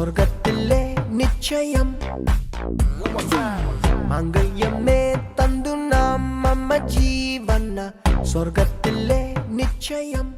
சொர்க்கத்திலே நிச்சயம் மங்கல்யமே தந்து நாம் மம்ம ஜீவன சொர்க்கத்திலே நிச்சயம்.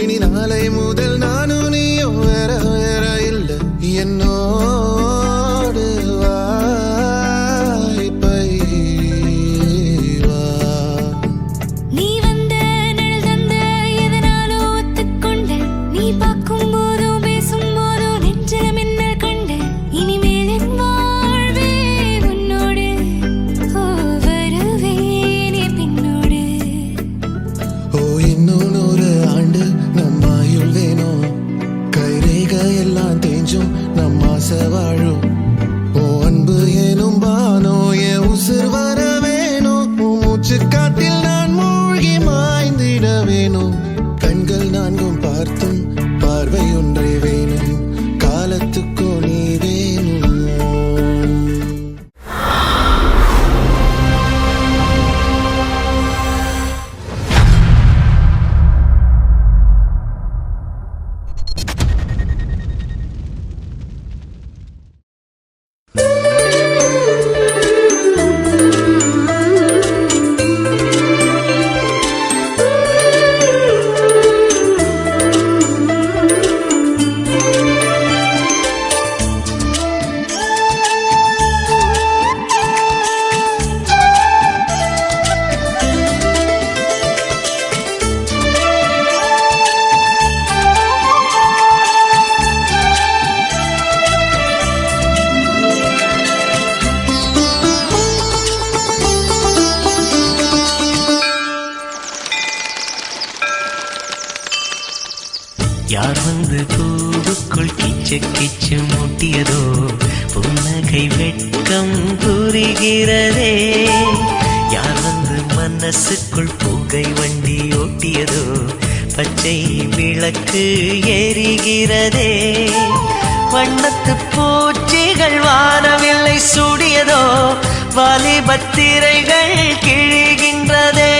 இனி நாளை முதல் நானும் நீயும் வேற வேற இல்ல என்னோடு வாய்ப்பை வா. நீ வந்த நிழல் தந்த எதனாலோ ஒத்துக்கொண்ட நீ பார்க்கும் போதும் பேசும் போதும் நெஞ்சில மின்னல் கண்ட இனிமேல் என் வாழ்வே உன்னோடு வருவேனே பின்னோடு. ஓ இன்னும் ஒரு ஆண்டு நம்ம ஆயுள் வேணும் கைரேக எல்லாம் தேஞ்சும் நம்ம ஆசை வாழும். ஓ அன்பு ஏனும் பானோ என் உசுர் வர வேணும் மூச்சு காட்டில் நான் மூழ்கி மாய்ந்திட வேணும். கண்கள் நான்கும் பார்த்தும் பார்வை ஒன்றே வேணும் காலத்துக்கோ நீ வேணும். யார் வந்து பூவுக்குள் கிச்சு கிச்சு முட்டியதோ புன்னகை வெட்கம் புரிகிறதே. யார் வந்து மனசுக்குள் புகை வண்டி ஓட்டியதோ பச்சை விளக்கு எரிகிறதே. வண்ணத்து பூச்சிகள் வானவில்லை சூடியதோ வாலிபத்திரைகள் கிழிகின்றதே.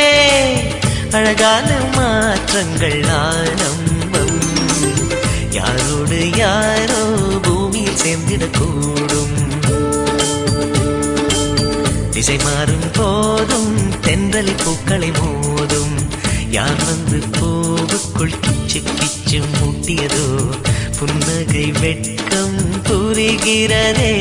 அழகான மாற்றங்கள் ஆனந்தம் யாரோடு யாரோ பூமியில் சேர்ந்திடக்கூடும். திசை மாறும் போதும் தென்றல் பூக்களை மோதும். யார் வந்து பூவுக்குள் கிச்சு கிச்சு முட்டியதோ புன்னகை வெட்கம் புரிகிறதே.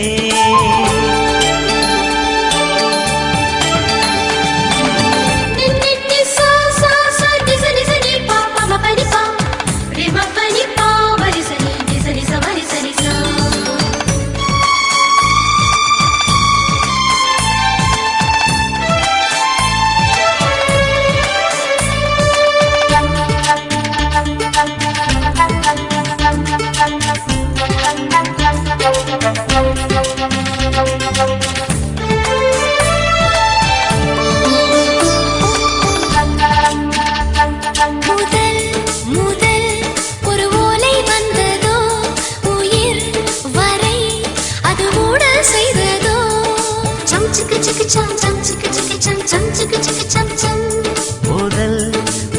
முதல்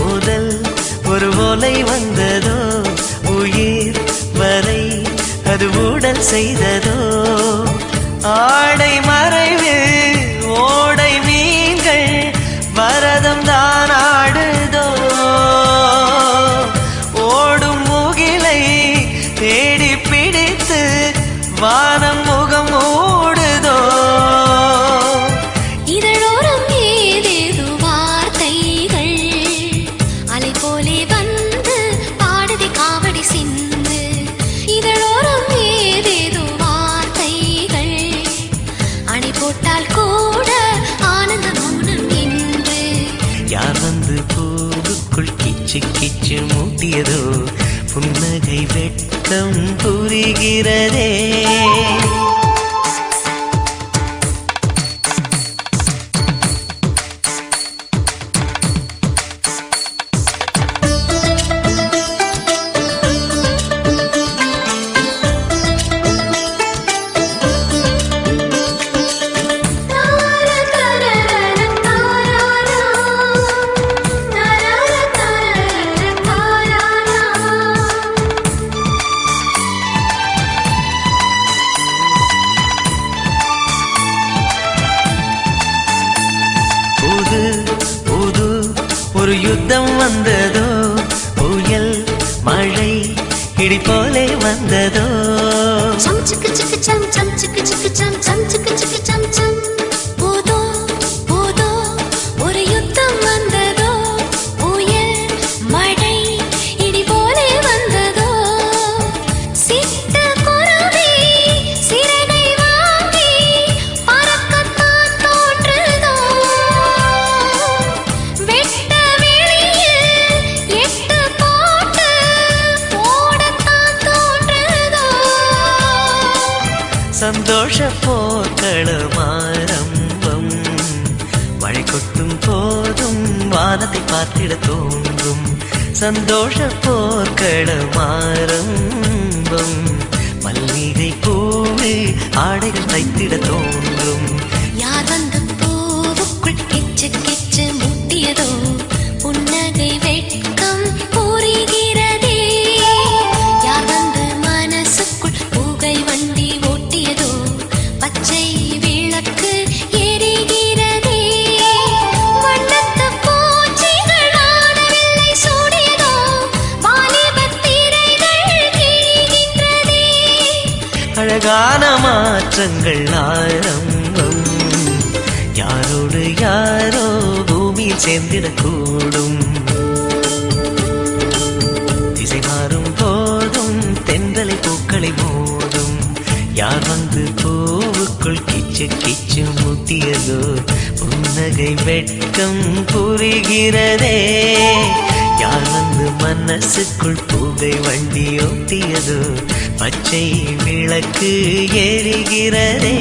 முதல் ஒரு ஓலை வந்ததோ உயிர் வரை அது ஊடல் செய்ததோ. ஆடை மறைவு ஓடை மீன்கள் பரதம் தான் ஆடுதோ ஓடும் முகிலை தேடி பிடித்து வானம் முகம் மூடுதோ இதழோரம் ஏதேதோ வார்த்தைகள் அலை போலே வந்து பாடுதி காவடி சிந்து இதழோரம் ஏதேதோ வார்த்தைகள் அணை போட்டால் கூட ஆனந்த மௌனம் என்று யார் வந்து பூவுக்குள் கிச்சு கிச்சு மூட்டியதோ புன்னகை வெட்கம் புரிகிறதே புது புது ஒரு யுத்தம் வந்ததோ புயல் மழை இடி போலே வந்ததோ சம் சிக்கு சிக்கு சம் சம் சிக்கு சிக்கு சம் சம் சிக்கு சிக்கு சம் சம் போதோ போதோ ஒரு யுத்தம் வந்ததோ புயல் மழை இடி போலே வந்ததோ சித்த குருவி சிறகை வாங்கி பறக்கத்தான் தோன்றுதோ வெட்ட வெளியில் எட்டு போட்டு போடத்தான் தோன்றுதோ சந்தோஷ போக்களம் ஆரம்பம் மழை கொட்டும் போதும் வானத்தை பார்த்திட தோன்றும் சந்தோஷ போக்களம் ஆரம்பம் மல்லிகை பூவு ஆடைகள் தைத்திட தோன்றும் யார் வந்து பூவுக்குள் கிச்சு கிச்சு முட்டியதோ புன்னகை வெட்கம் புரிகிறதே யார் வந்து மனசுக்குள் புகை வண்டி ஓட்டியதோ பச்சை விளக்கு எரிகிறதே வண்ணத்து பூச்சிகள் ஆடவில்லை சூடியதோ வாலிபத் திரைகள் கிழிகின்றதே அழகான மாற்றங்கள் ஆரம்பம் யாரோடு யாரோ பூமியில் சேர்ந்திடக்கூடும் திசை மாறும் போதும் தென்றலை பூக்களை மோதும் யார் வந்து பூவுக்குள் கிச்சு கிச்சு முட்டியதோ புன்னகை வெட்கம் புரிகிறதே யார் வந்து மனசுக்குள் புகை வண்டி ஓட்டியதோ பச்சை விளக்கு எரிகிறதே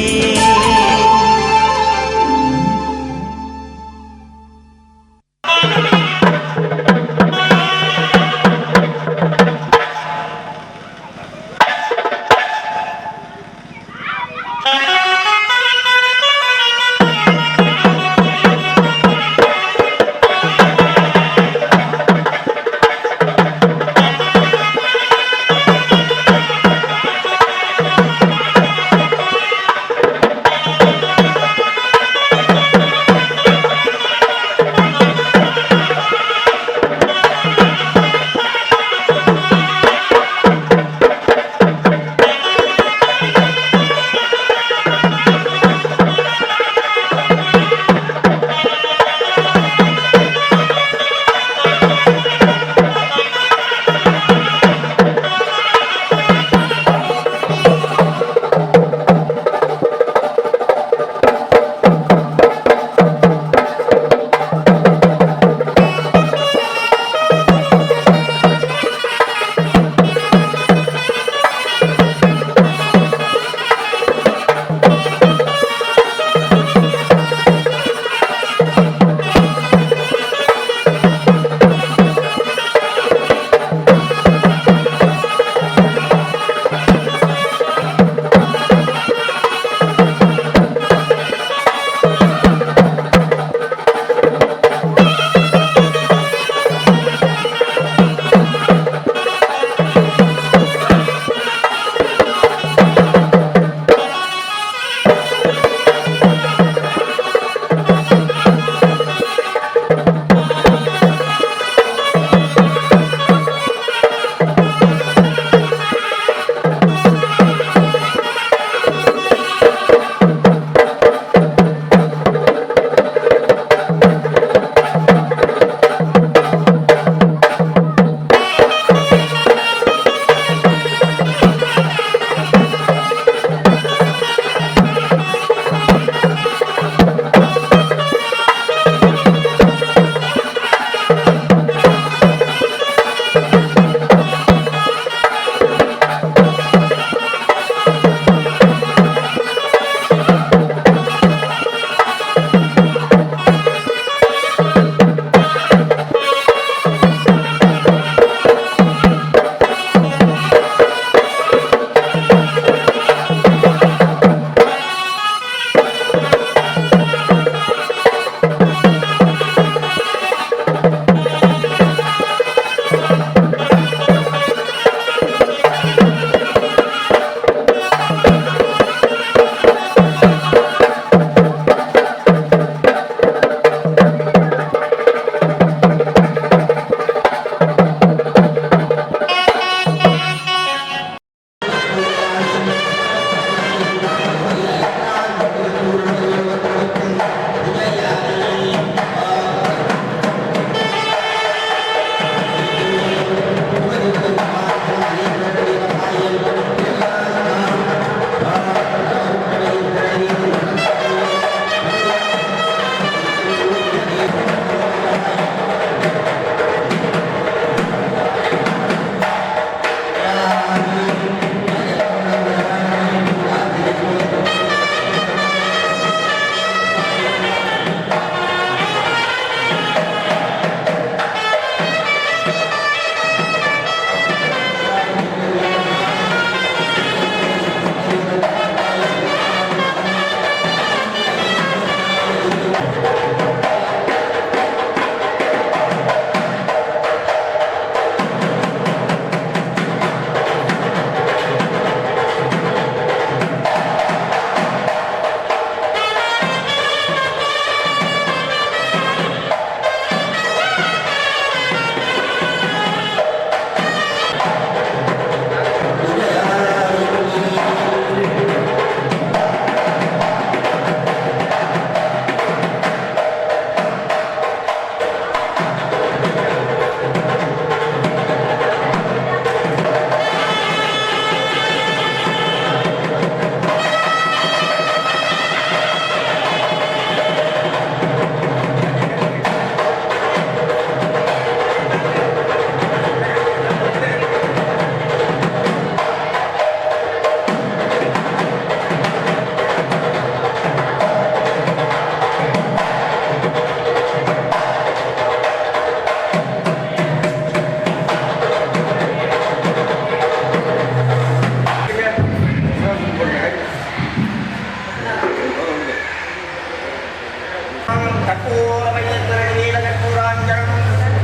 கற்பூரவையத்வரணிலகற்பூராஞ்சரம்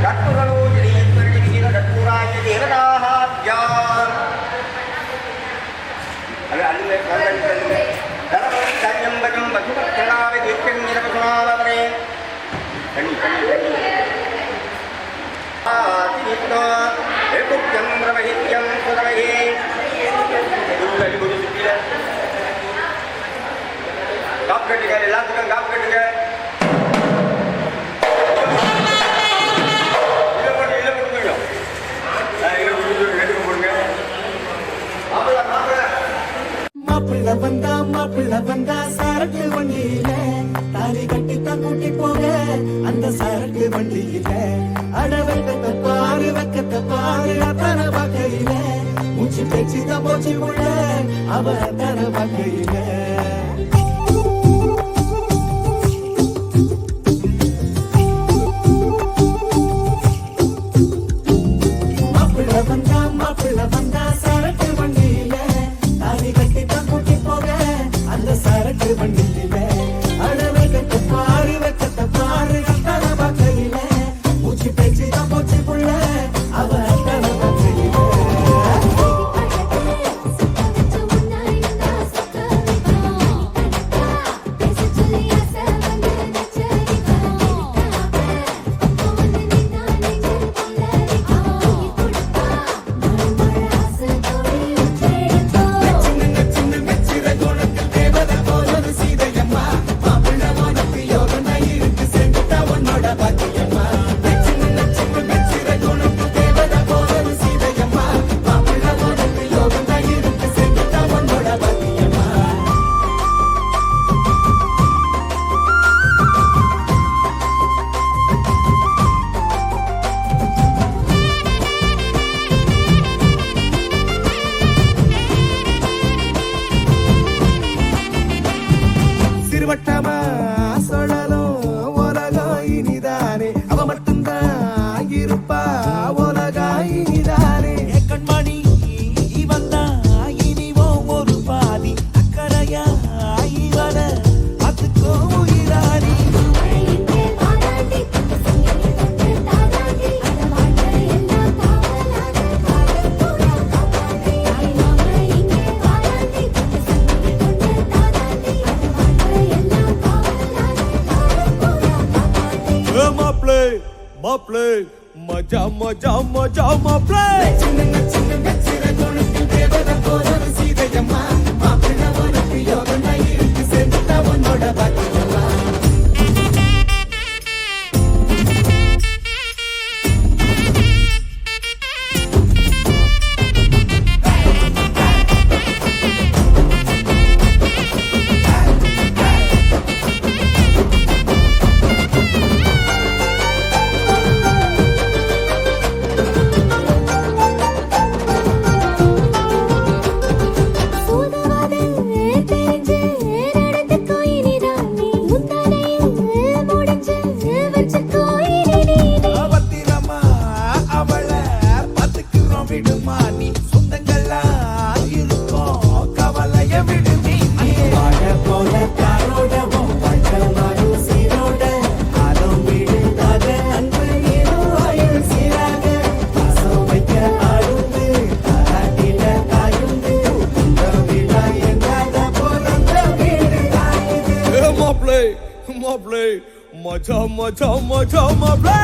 கற்பூரலோஜனீயத்வரணிலகற்பூராய தேவதாஹாப்யாம் அல்லுவே கல்லல்லுவே தரவம் தன்யம்பகம் வசுபத்ரணாவை தீர்க்கஞ்சிரபசுமாவரே கண்ணி கண்ணி கண்ணி ஆதினித்தோ ஏகுப்யம் பிரவஹித்யம் சுதவஹே குருகலி குரு சுத்தில காப்பு கட்டுங்க எல்லாத்துக்கும் காப்பு கட்டுங்க மாப்பிள்ள வந்தா சரக்கு வண்டியில தாலி கட்டி கூட்டி போக அந்த சரக்கு வண்டியில அட வெக்கத்தை பாரு அத்தனை வகையில மூச்சு பேச்சு தான் போச்சு உள்ள அவ அத்தனை வகையில மாப்பிள்ள வந்தா சரக்கு வண்டியில தாலி கட்டி கூட்டி போக அந்த சரக்கு வண்டியில அட வெக்கத்தை பாரு அத்தனை வகையில மூச்சு பேச்சு தான் போச்சு புள்ள அவ அத்தனை வகையில திருவட்டமா சொல்லலும் உலகம் இனிதானே அவ மட்டும்தான் இருப்பா உலகம் இனிதானே கண்மணி வந்தா இனிவோ ஒரு பாதி அக்கறையா இவன அதுக்கோ உயிராடி மாப்ளே மஜா மஜா மஜா மாப்ளே மாப்ளே மஜா மஜா மஜா மாப்ளே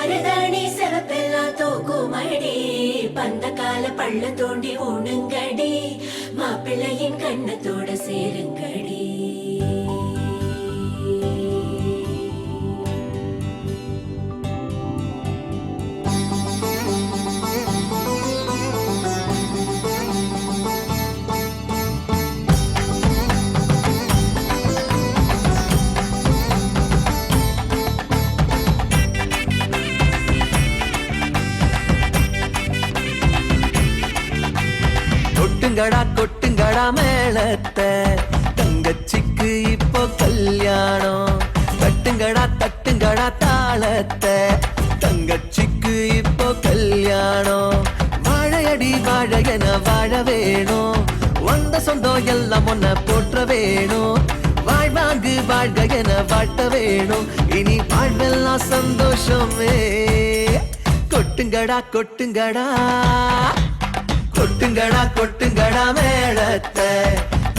மருதாணி சிவப்பெல்லாம் தூக்குமடி பந்த கால பள்ள தோண்டி ஊனுங்கடி மாப்பிள்ளையின் கண்ணத்தோட சேருங்கடி கொட்டுங்கடா கொட்டுங்கடா மேளத்தை தங்கச்சிக்கு இப்போ கல்யாணம் தட்டுங்கடா தட்டுங்கடா தாளத்தை தங்கச்சிக்கு இப்போ கல்யாணம் வாழையடி வாழையன வாழ வேணும் வந்த சொந்தம் எல்லாம் ஒன்ன போற்ற வேணும் வாழ்வாங்கு வாழ்க என வாழ்த்த வேணும் இனி வாழ்வெல்லாம் சந்தோஷமே கொட்டுங்கடா கொட்டுங்கடா கொட்டுங்கடா கொட்டுங்கடா மேளத்தை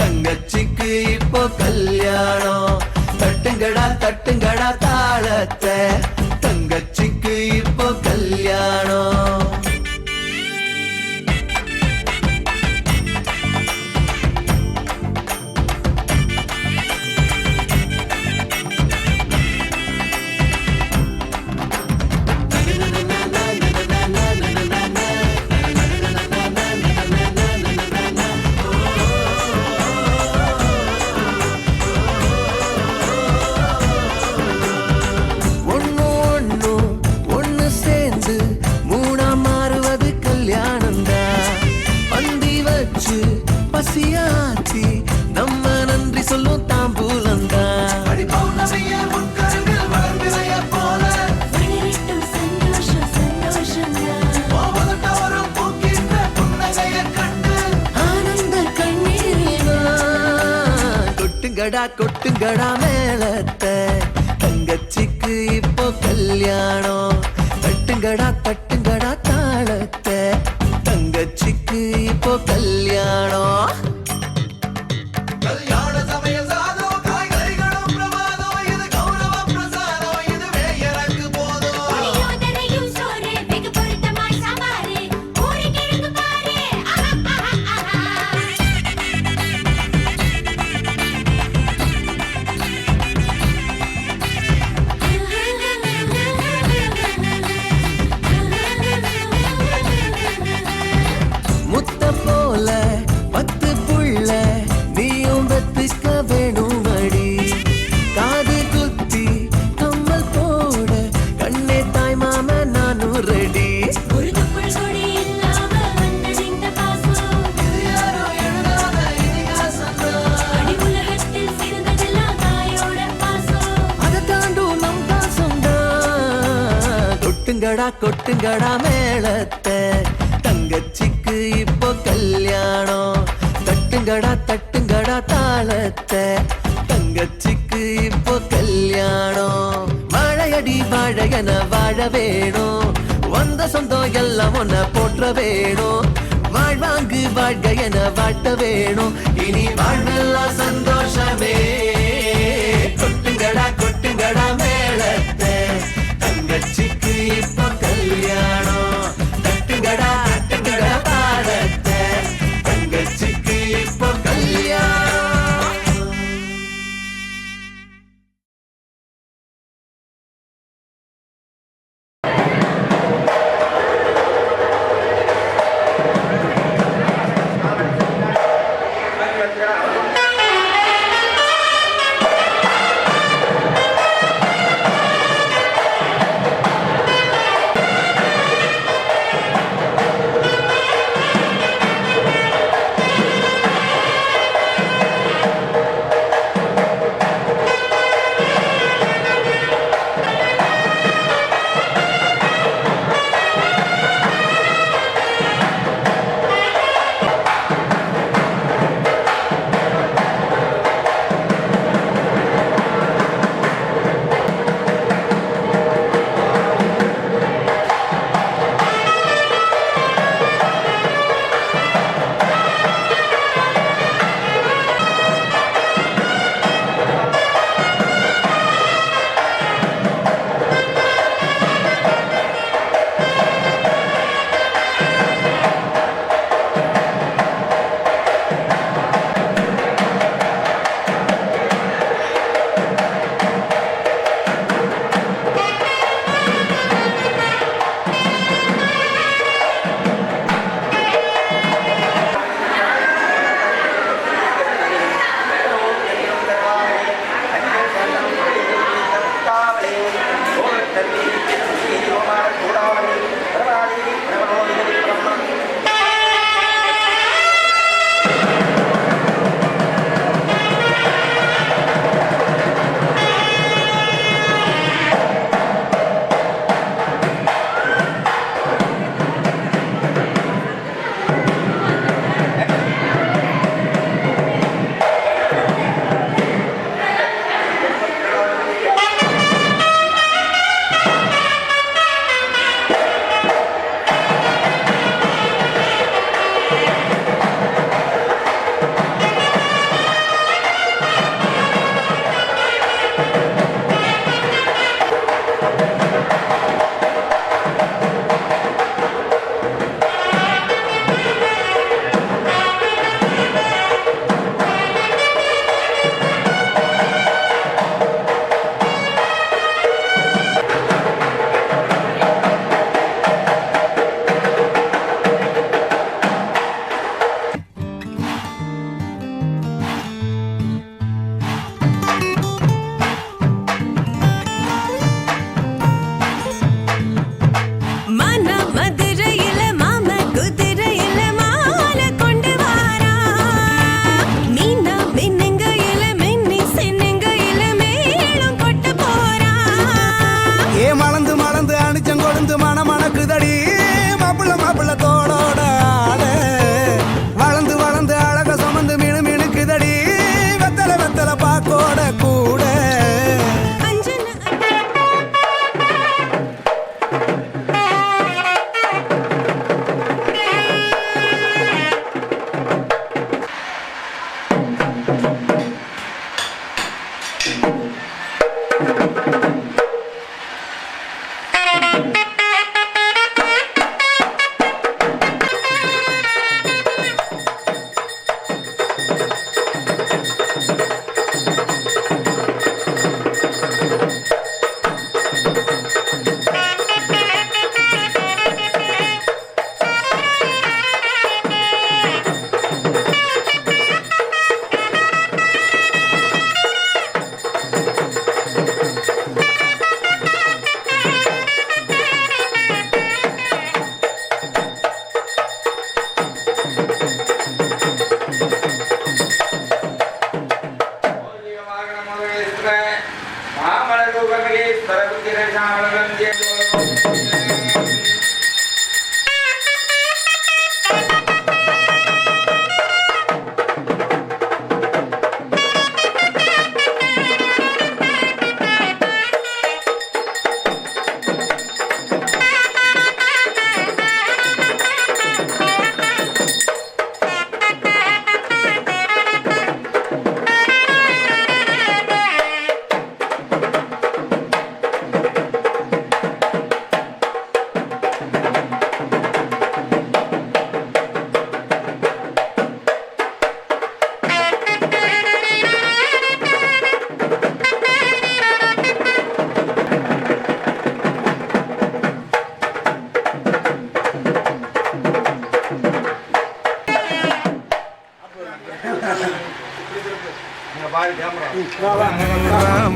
தங்கச்சிக்கு இப்போ கல்யாணம் தட்டுங்கடா தட்டுங்கடா தாளத்தை தங்கச்சிக்கு இப்போ கல்யாணம் பசியாச்சி நம்ம நன்றி சொல்லும் தாம்பூலந்தா கொட்டுங்கடா கொட்டுங்கடா மேளத்தை தங்கச்சிக்கு இப்போ கல்யாணம் தட்டுங்கடா தட்டுங்கடா தாளத்தை தங்கச்சிக்கு இப்போ கல்யாணம் கல்யாண சமயம் சாதோ காய்கறிகளும் பிரமாதம் இது கௌரவ பிரசாதம் இதுவே எனக்கு போதும் புளியோதரையும் சோறு வெகு பொருத்தமாய் சாம்பாரு ஊறி கிழங்கு பாரு முத்த போல 10 புள்ள நீயும் பெத்துக்க வேணும் அடி காது குத்தி கம்மல் போட கண்ணே தாய் மாம நானும் ரெடி ஒரு துப்புள் கொடி இல்லாம வந்தது இந்த பாசம் அடி உலகத்தில் சிறந்ததெல்லாம் தாயோட பாசம் அதை தாண்டும் நம் பாசம்தான் கொட்டுங்கடா கொட்டுங்கடா மேளத்தை தங்கச்சிக்கு இப்போ கல்யாணம் தட்டுங்கடா தட்டுங்கடா தாளத்தை தங்கச்சிக்கு இப்போ கல்யாணம் வாழையடி வாழையன வாழ வேணும் வந்த சொந்தம் எல்லாம் ஒன்ன போற்ற வேணும் வாழ்வாங்கு வாழ்க என வாழ்த்த வேணும் இனி வாழ்வெல்லாம் சந்தோஷமே கொட்டுங்கடா கொட்டுங்கடா மேளத்தை தங்கச்சிக்கு இப்போ கல்யாணம் தட்டுங்கடா தட்டுங்கடா தாளத்தை தங்கச்சிக்கு இப்போ கல்யாணம்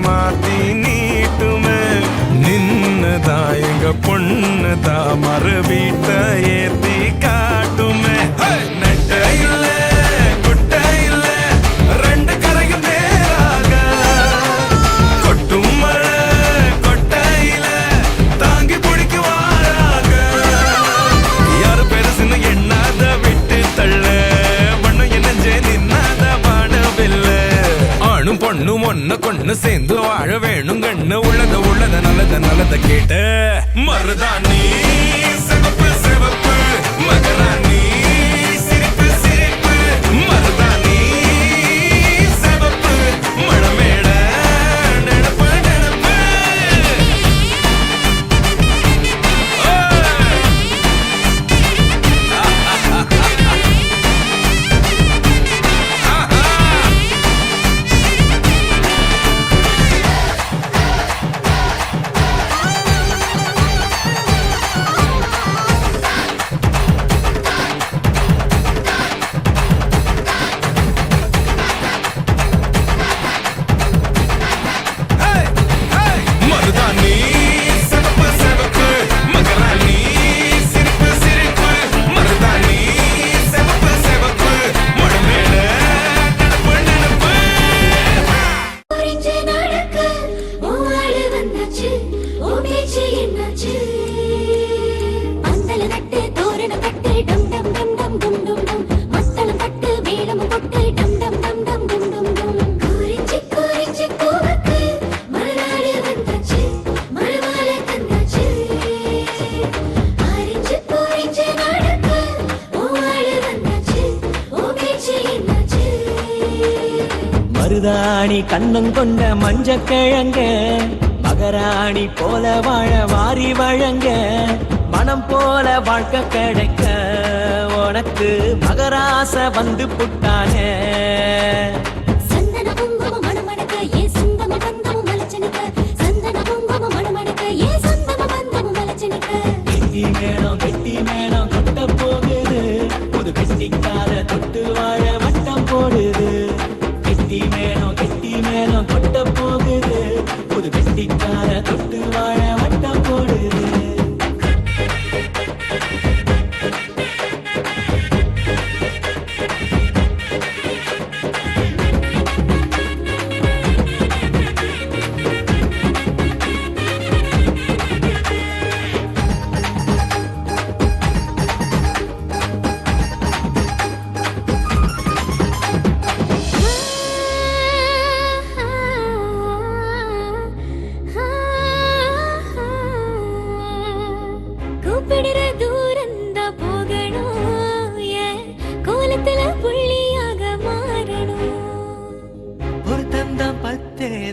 மாத்தி நீட்டுமே நின்னதா எங்க பொண்ணுதா மறு வீட்ட ஏத்தி காட்டுமே நெட்ட இல்ல குட்ட இல்ல ரெண்டு கரையும் நேராக கொட்டும் மழை கொட்டையில தாங்கி பிடிக்குவாராக யாரு பெருசுன்னு எண்ணாத விட்டு தள்ள பண்ண என்னஞ்சே நின்னாத வானவில்லை ஆணும் பொண்ணும் ஒன்ன கொண்டு சேர்ந்து வாழ வேணும் கண்ணு உள்ளத நல்லத கேட்ட மருதாணி சிவப்பு சிவப்பு மகராணி சிரிப்பு சிரிப்பு மருதாணி சிவப்பு மணமேட நினப்பு நினப்பு மருதாணி சிவப்பு சிவப்பு மகராணி சிரிப்பு சிரிப்பு மருதாணி சிவப்பு சிவப்பு மணமேட நினப்பு நினப்பு புரிஞ்சு நடக்க மூவாளு வந்தாச்சு ஓ பேச்சு என்னாச்சு பந்தல நட்டு தோரணம் கட்டு டம் டம் டம் டம் டும் டும் டும் மத்தளம் கட்டு வேலமும் கொட்டு டம் டம் டம் டம் டும் டும் டும் குறிஞ்சி குறிஞ்சி பூவுக்கு மறுநாடு வந்தாச்சு மறுவாழ தந்தாச்சு அறிஞ்சு நடக்க மூவாளு வந்தாச்சு ஓ பேச்சு என்னாச்சு மருதாணி கண்ணம் கொண்ட மஞ்சக்கிழங்க மகராணி போல வாழ வாரி வழங்க மனம் போல வாழ்க்கை கிடைக்க உனக்கு மகராச வந்து புட்டானே சந்தன குங்குமம் மணமணக்க ஏ சொந்தம பந்தமும் மலச்சனிக்க சந்தன குங்குமம் மணமணக்க ஏ சொந்தம பந்தமும் மலச்சனிக்க கெட்டி மேளம் கொட்ட போகுது புது கெட்டிக்கார தொட்டு வாழ வட்டம் போடுது கெட்டி மேளம் கொட்ட போகுது புது கெட்டிக்கார தொட்டு வாழ வட்டம் போடுது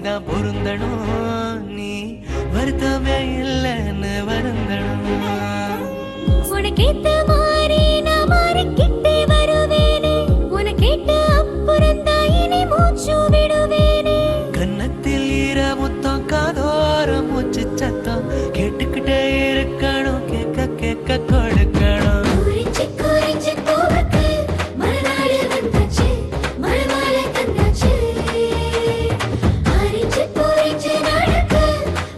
தான் பொருந்தணும், நீ வருத்தமே இல்லைன்னு வருந்தணும். உனக்கேத்த மாதிரி நான் மாறிக்கிட்டே வருவேனே, உனக்கேட்ட அப்புறம் தான் இனி மூச்சு விடுவேனே. கன்னத்தில் ஈர முத்தம் காதோர மூச்சு சத்தம் கேட்டுக்கிட்டே இருக்கணும், கேட்க கேட்க கொடுக்கணும். குறிஞ்சி குறிஞ்சி பூவுக்கு மறுநாள் வந்தாச்சு, மறுநாள் தந்தாச்சு. அரிஞ்சு குறிஞ்சி நடக்க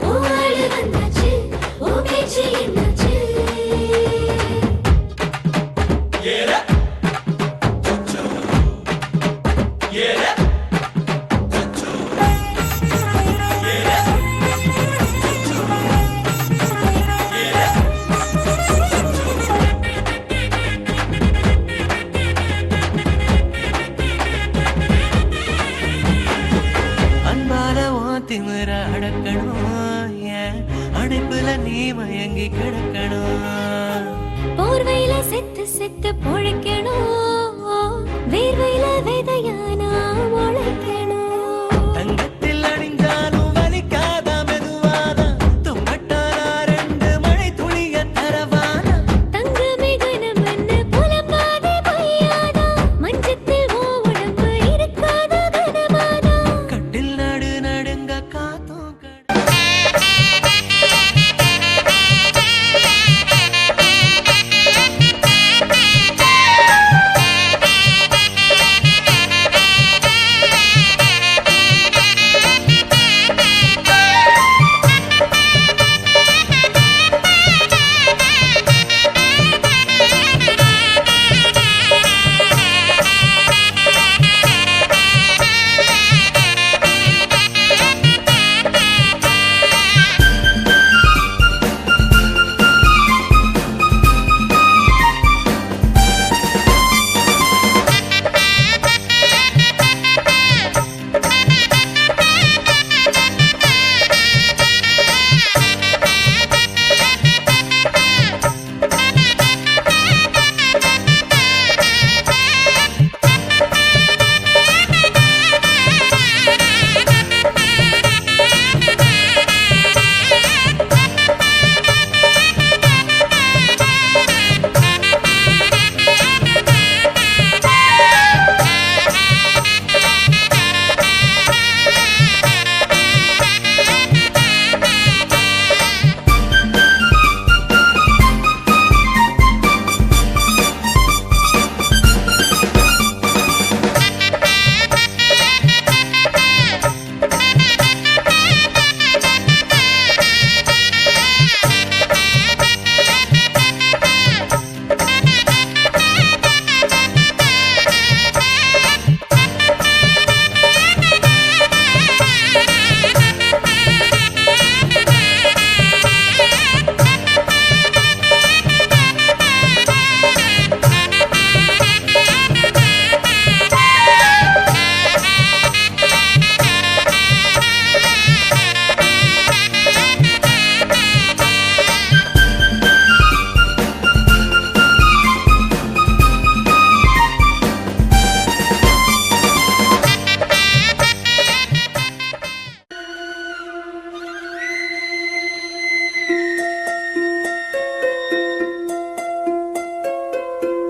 உன் ஆளு வந்தாச்சு, உன் பேச்சு என்னாச்சு. அன்பால உன் திமிர அடக்கணும், ஏன் அடைப்புல நீ மயங்கி கிடக்கணும். போர்வையில செத்து செத்து பொழைக்கணும், வேர்வையில விதையானா முளைக்கணும். தங்கத்தில் அணிஞ்சாலும் வலிக்காத மெதுவான தும்பட்டானா ரெண்டு மழை துளிய தரவான. தங்கமே கனமன்னு புலம்பாதே பொய்யாதா, மஞ்சத்தில் ஓ உடம்பு இருக்காத கனமாதா. கட்டில் நடு நடுங்க காத்தும்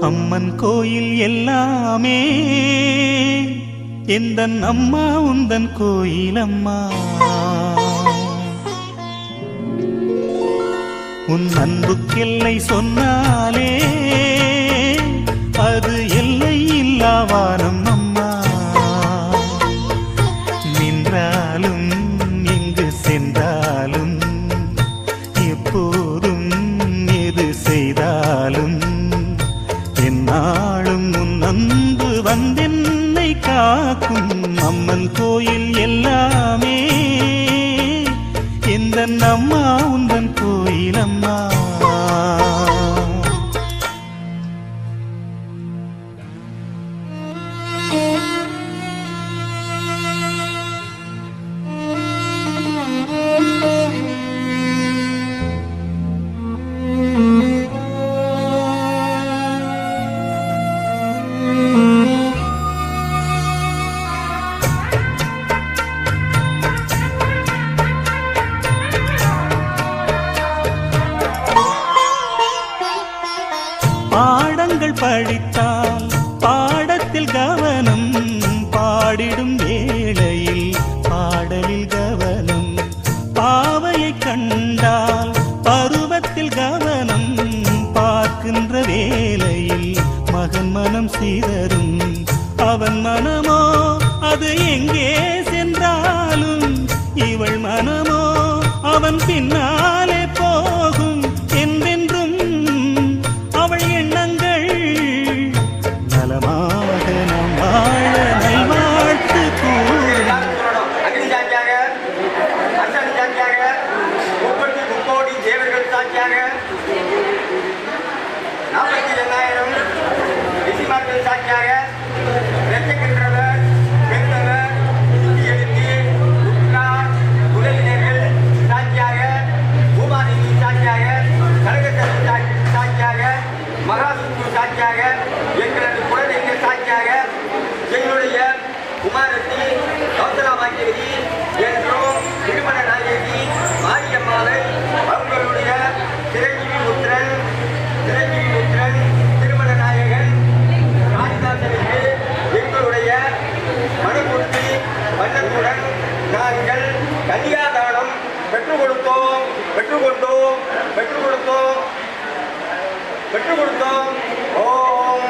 அம்மன் கோயில் எல்லாமே எந்தன் அம்மா உந்தன் கோயில் அம்மா. உன் அன்புக்கெல்லை சொன்னாலே அது எல்லை இல்லா வானம் அம்மா. நின்றாலும் எங்கு சென்றாலும் எப்போதும் எது செய்தாலும் என்னாலும் உன் அன்பு வந்தென்னை காக்கும். அம்மன் கோயில் எல்லாமே எந்தன் அம்மா உந்தன் கோயில் அம்மா. படித்தால் பாடத்தில் கவனம், பாடிடும் வேளையில் பாடலில் கவனம். பாவையை கண்டால் பருவத்தில் கவனம், பார்க்கின்ற வேளையில் மகன் மனம் சிதறும். அவன் மனமோ அது எங்கே சென்றாலும், இவள் மனமோ அவன் பின்னாலே போகும். என்றென்றும் அவள் எண்ணங்கள் நலமாக நாம் வாழ நல்வாழ்த்து கூறும். எல்லாரும் சொல்லணும். அக்னி சாட்சியாக, அர்ச்சனை சாட்சியாக, 30 தேவர்கள் சாட்சியாக, 48,000 ரிஷிமார்கள் சாட்சியாக, ரட்சகின்றவர், பெருந்தவர், சுத்தி எழுத்தி, உற்றார், உறவினர்கள் சாட்சியாக, பூமாதேவி சாட்சியாக, கனகத்தரசி சாட்சியாக, மகாவிஷ்ணு சாட்சியாக, எங்களது குலதெய்வ சாட்சியாக, என்னுடைய குமாரத்தி கௌசலா பாக்கியவதி என்றும் திருமண நாயகி மாரியம்மாளை அவர்களுடைய சிரஞ்சீவி புத்திரன் திருமண நாயகன் ராஜதாசனுக்கு எங்களுடைய மனுமூர்த்தி மன்னத்துடன் நாங்கள் கன்னியாதானம் பெற்றுக் கொடுத்தோம். ஓம்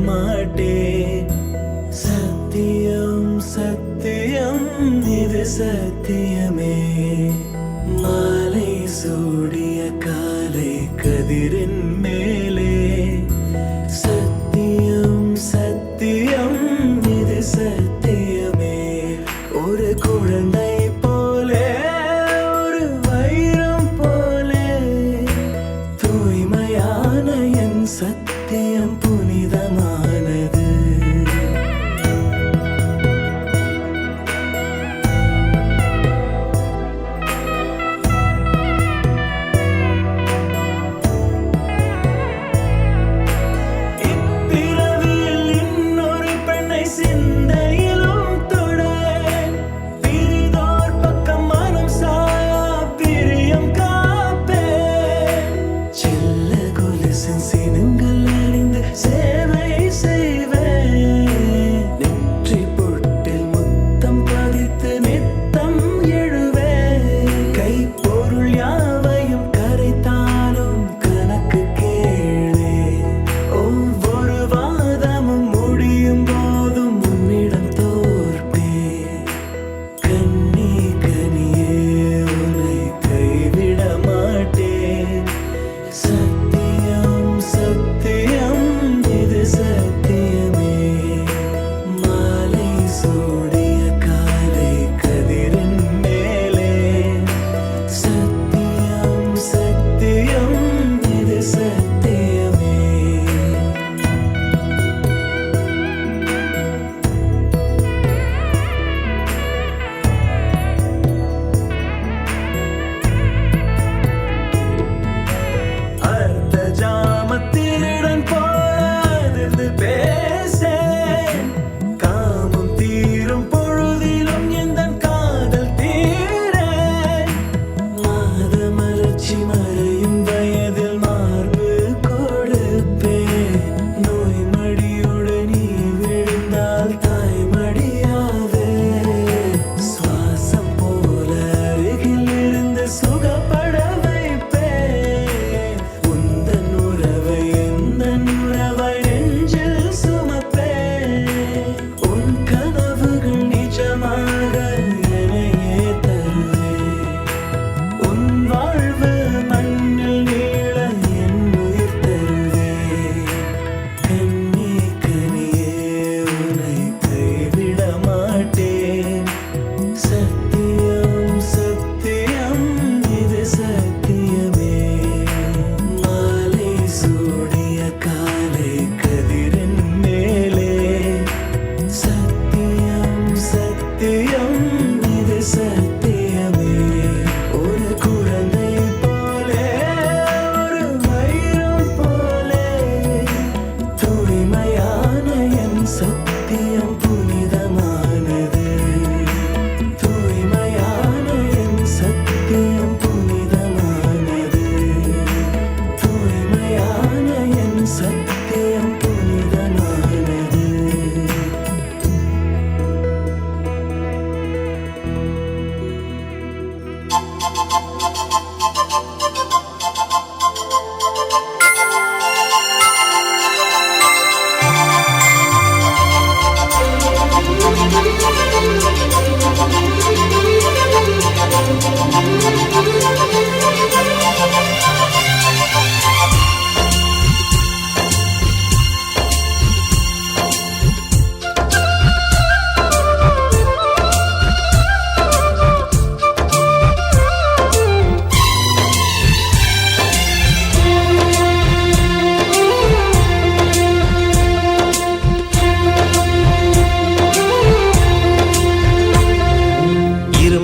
மாட்டேன். சத்தியம் சத்தியம் இது சத்தியமே. மாலை சூடிய காலை கதிரின் மேலே சத்தியம் சத்தியம் இது சத்தியமே. ஒரு குழந்தை போலே ஒரு வைரம் போலே தூய்மையான என் சத்தியம் புனிதமானது.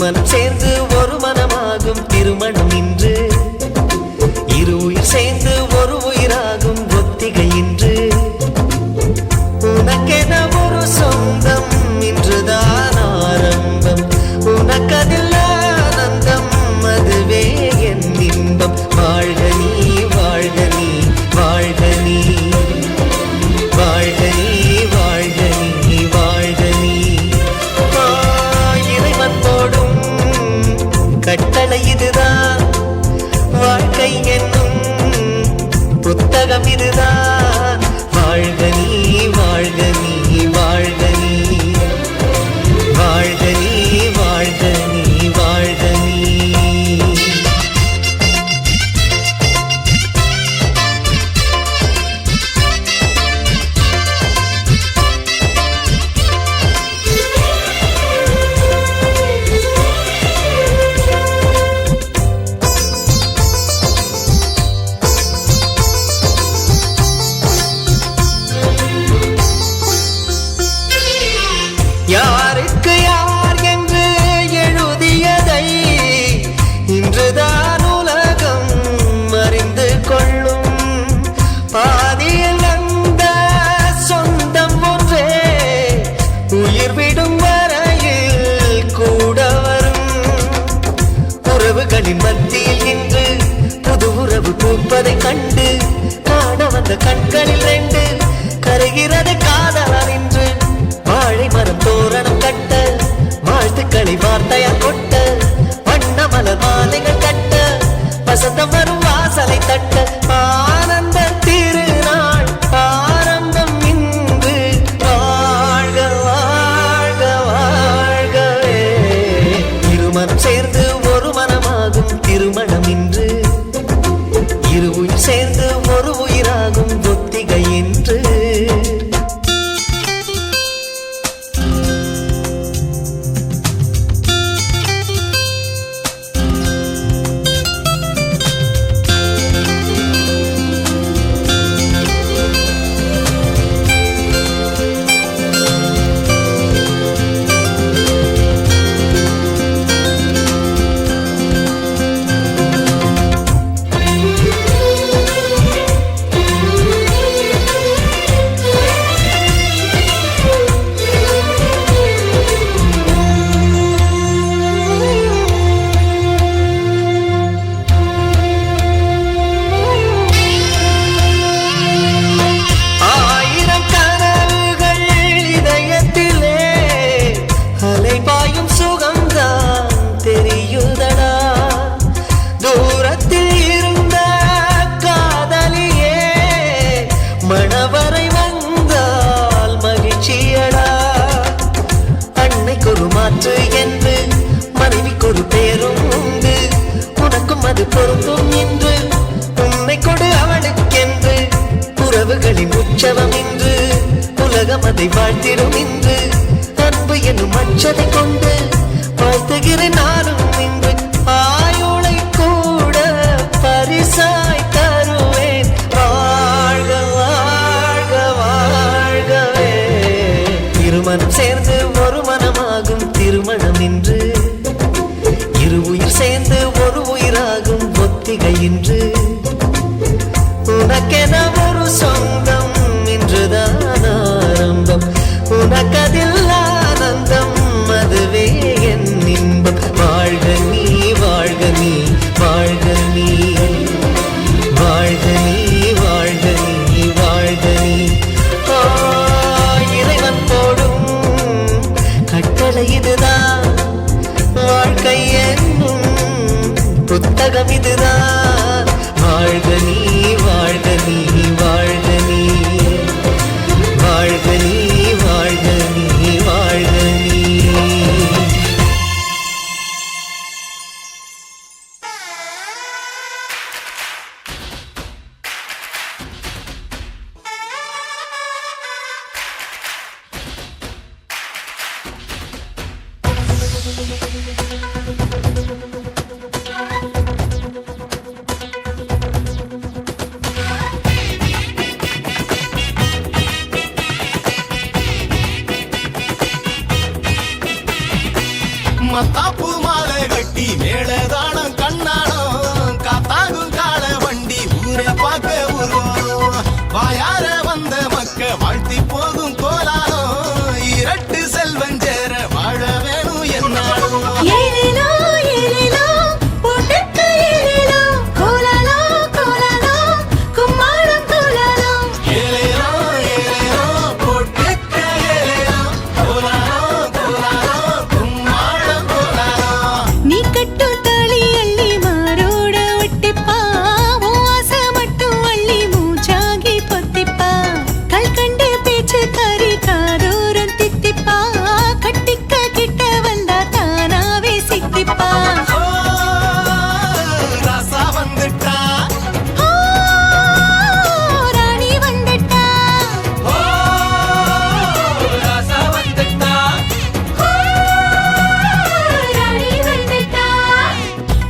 மனம் சேர்ந்து ஒரு மனமாகும் திருமணம் இன்று இரு உயிர் சேர்ந்து ஒரு உயிராகும் ஒத்திகை இன்று உனக்கென ஒரு சொந்தம் இன்றுதான் ஆரம்பம் உனக்கதில் ஆனந்தம் அதுவே என் இன்பம் வாழ்க நீ வாழ்க நீ வாழ்க நீ வாழ்க நீ வாழ்க நீ வாழ்க நீ இறைவன் போடும் கட்டளை இதுதான் வாழ்க்கை என்னும் புத்தகம் இதுதான் வாழ்க நீ வாழ்க நீ வாழ்க நீ வாழ்க நீ வாழ்க நீ வாழ்க நீ யாருக்கு யார் என்று எழுதியதை இன்றுதான் உலகம் அறிந்து கொள்ளும் பாதியில் அந்த சொந்தம் ஒன்றே உயிர் விடும் வரையில் கூட வரும் உறவுகளின் மத்தியில் இன்று புது உறவு பூப்பதை கண்டு காண வந்த கண்களில் ரெண்டு கரைகிறது காதலார் இன்று வாழை மரம் தோரணம் கட்ட வாழ்த்துக்களை வார்த்தையா கொட்ட வண்ண மலர் மாலைகள் கட்ட வசந்தம் வரும் வாசலை தட்ட ஆனந்த திருநாள் ஆரம்பம் இன்று வாழ்க வாழ்க வாழ்கவே இருமனம் சேர்ந்து ஒரு மனமாகும் திருமணம் இன்று இரு உயிர் சேர்ந்து ஒரு உயிராகும் ஒத்திகை என்று மாற்று என்று மனைவிக்கொரு பேரும் உண்டு உனக்கும் அது பொருந்தும் என்று உன்னை கொடு அவளுக்கென்று உறவுகளின் உற்சவம் இன்று உலகம் அதை வாழ்த்திடும் இன்று அன்பு என்னும் அச்சதை கொண்டு வாழ்த்துகிறேன் நானும் இன்று ஆயுளை கூட பரிசாய் தருவேன் வாழ்க வாழ்க வாழ்கவே திருமணம் சேர்ந்து ஒரு மனமாகும் திருமணம் இன்று இரு உயிர் சேர்ந்து ஒரு உயிராகும் ஒத்திகை இன்று உனக்கென ஒரு சொந்தம் இன்றுதான் ஆரம்பம் உனக்கதில் ஆனந்தம் அதுவே என் இன்பம் வாழ்க நீ வாழ்க நீ வாழ்க நீ வாழ்க நீ வாழ்க நீ வாழ்க நீ இறைவன் போடும் கட்டளை இதுதான் வாழ்க்கை என்னும் புத்தகம் இதுதான். வாழ்க நீ வாழ்க நீ வாழ்க நீ வாழ்க நீ வாழ்க நீ வாழ்க நீ. மத்தாப்பு மாலை கட்டி மேளதானம் கண்ணாடம் காத்தாகும் கால வண்டி ஊரை பார்க்க ஊர்வலம் வாயார வந்த மக்க வாழ்த்தி போகும் கோலாலம் இரட்டு செல்வஞ்சேர வாழ வேணும் என்னாலும். ஏலேலோ ஏலேலோ போட்டுக்கு ஏலேலோ கோலாலோ கோலாலோ கும்மாளம் கோலாலோ ஏலேலோ ஏலேலோ போட்டுக்க ஏலேலோ கோலாலோ கோலாலோ கும்மாளம் கோலாலோ. நீ கட்டும் தாலி அள்ளி மாரோட ஒட்டிப்பா உன் ஆசை மட்டும் அள்ளி மூச்சாகி பொத்திப்பா கல்கண்டு பேச்சு காரி காதோரம் தித்திப்பா கட்டிக்க கிட்ட வந்தா தானாவே சிக்கிப்பா ஓ, ராசா வந்துட்டா ஓ, ராணி வந்துட்டா ஓ, ராசா வந்துட்டா. ஓ, ராணி வந்துட்டா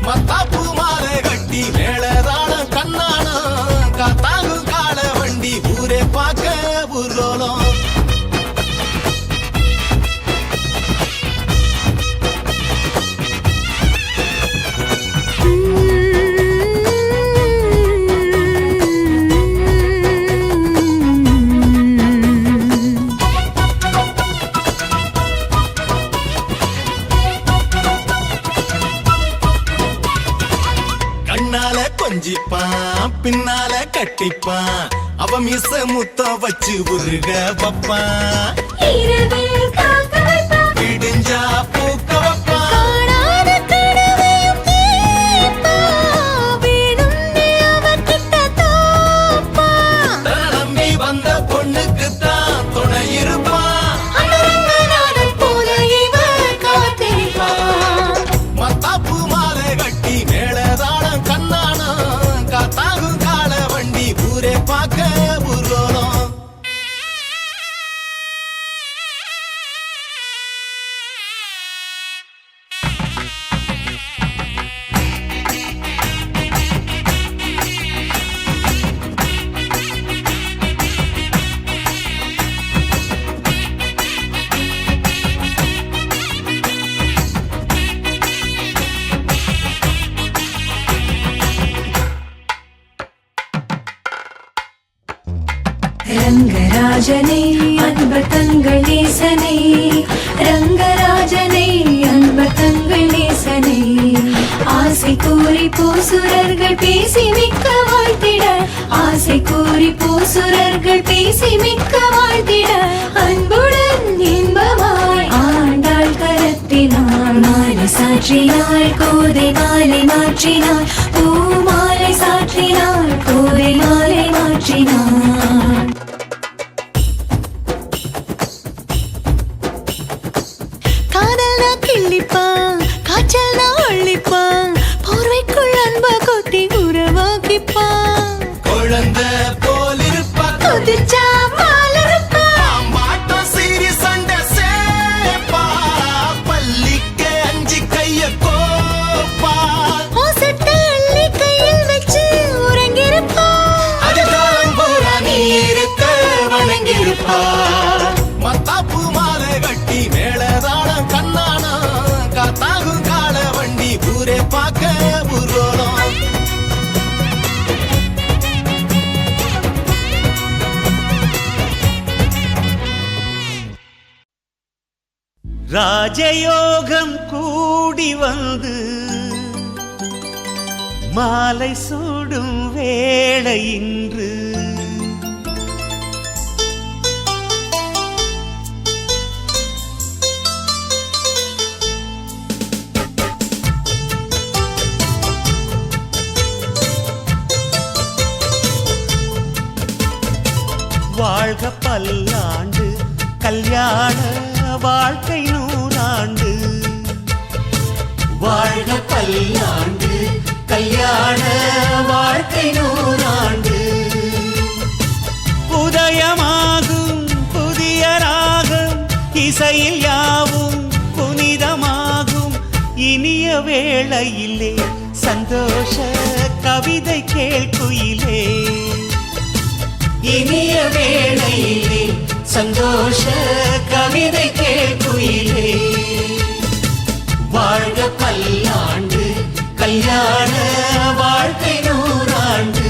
மத்தாப்பு மாலை கட்டி மேளதாளம் கண்ணாடம் காத்தாகும் கால வண்டி ஊரே பார்க்க ஊர்லோலம். கண்ணால கொஞ்சிப்பான் பின்னால கட்டிப்பான் அவ மிச முத்தம் வச்சு உருக வப்பான் இரவில் காக்க வைப்பா விடிஞ்சா பூக்க வப்பான். காணாத கனவையும் கேட்பா வேணும்னே அவகிட்ட தோப்பா நம்பி வந்த பொண்ணுக்குத்தான் துணை இருப்பான். அமரங்கநாதன் போல இவன் காத்திருப்பான் மத்தாப்பு மாலை கட்டி மேளதாளம் கண்ணாடம் காத்தாகும் கால வண்டி ஊரே பார்க்க ஊர்வலம். ரங்கராஜனே அன்பர் தங்கள் நேசனே ரங்கராஜனே அன்பர் தங்கள் நேசனே ஆசை கூறி பூசுரர்கள் பேசி மிக்க வாழ்த்திட ஆசை கூறி பூசுரர்கள் பேசி மிக்க வாழ்த்திட அன்புடன் இன்பமாய் ஆண்டாள் கரத்தினாள் மாலை சாற்றினாள் கோதை மாலை மாற்றினாள் பூ மாலை சாற்றினாள் கோதை மாலை மாற்றினாள் காதல்னா கிள்ளிப்பான் காய்ச்சல்னா அள்ளிப்பான் போர்வைக்குள் அன்ப கொட்டி உறவாக்கிப்பான் குழந்தை போலிருப்பா கொதிச்சா மாலருப்பா மாட்டம் சீரி சண்டை சேப்பா பள்ளிக்கு அஞ்சு கைய கோப்பா ஓசட்ட அள்ளி கையில் வச்சு உறங்கிருப்பான் அதிகாரம் பூரா நீ இருக்க வணங்கிருப்பா. மத்தாப்பு மாலை கட்டி மேளதாளம் கண்ணாடம் காத்தாகும் கால வண்டி ஊரே பார்க்க ஊர்வலம். ராஜயோகம் கூடி வந்து மாலை சூடும் வேளை இன்று வாழ்க பல்லாண்டு கல்யாண வாழ்க்கை நூறாண்டு. வாழ்க பல்லாண்டு கல்யாண வாழ்க்கை நூறாண்டு. உதயமாகும் புதிய ராகம் இசையில் யாவும் புனிதமாகும். இனிய வேளையிலே சந்தோஷ கவிதை கேள்குயிலே. இனிய வேளையிலே சந்தோஷ கவிதை கேள்குயிலே. வாழ்க பல்லாண்டு கல்யாண வாழ்க்கை நூறாண்டு.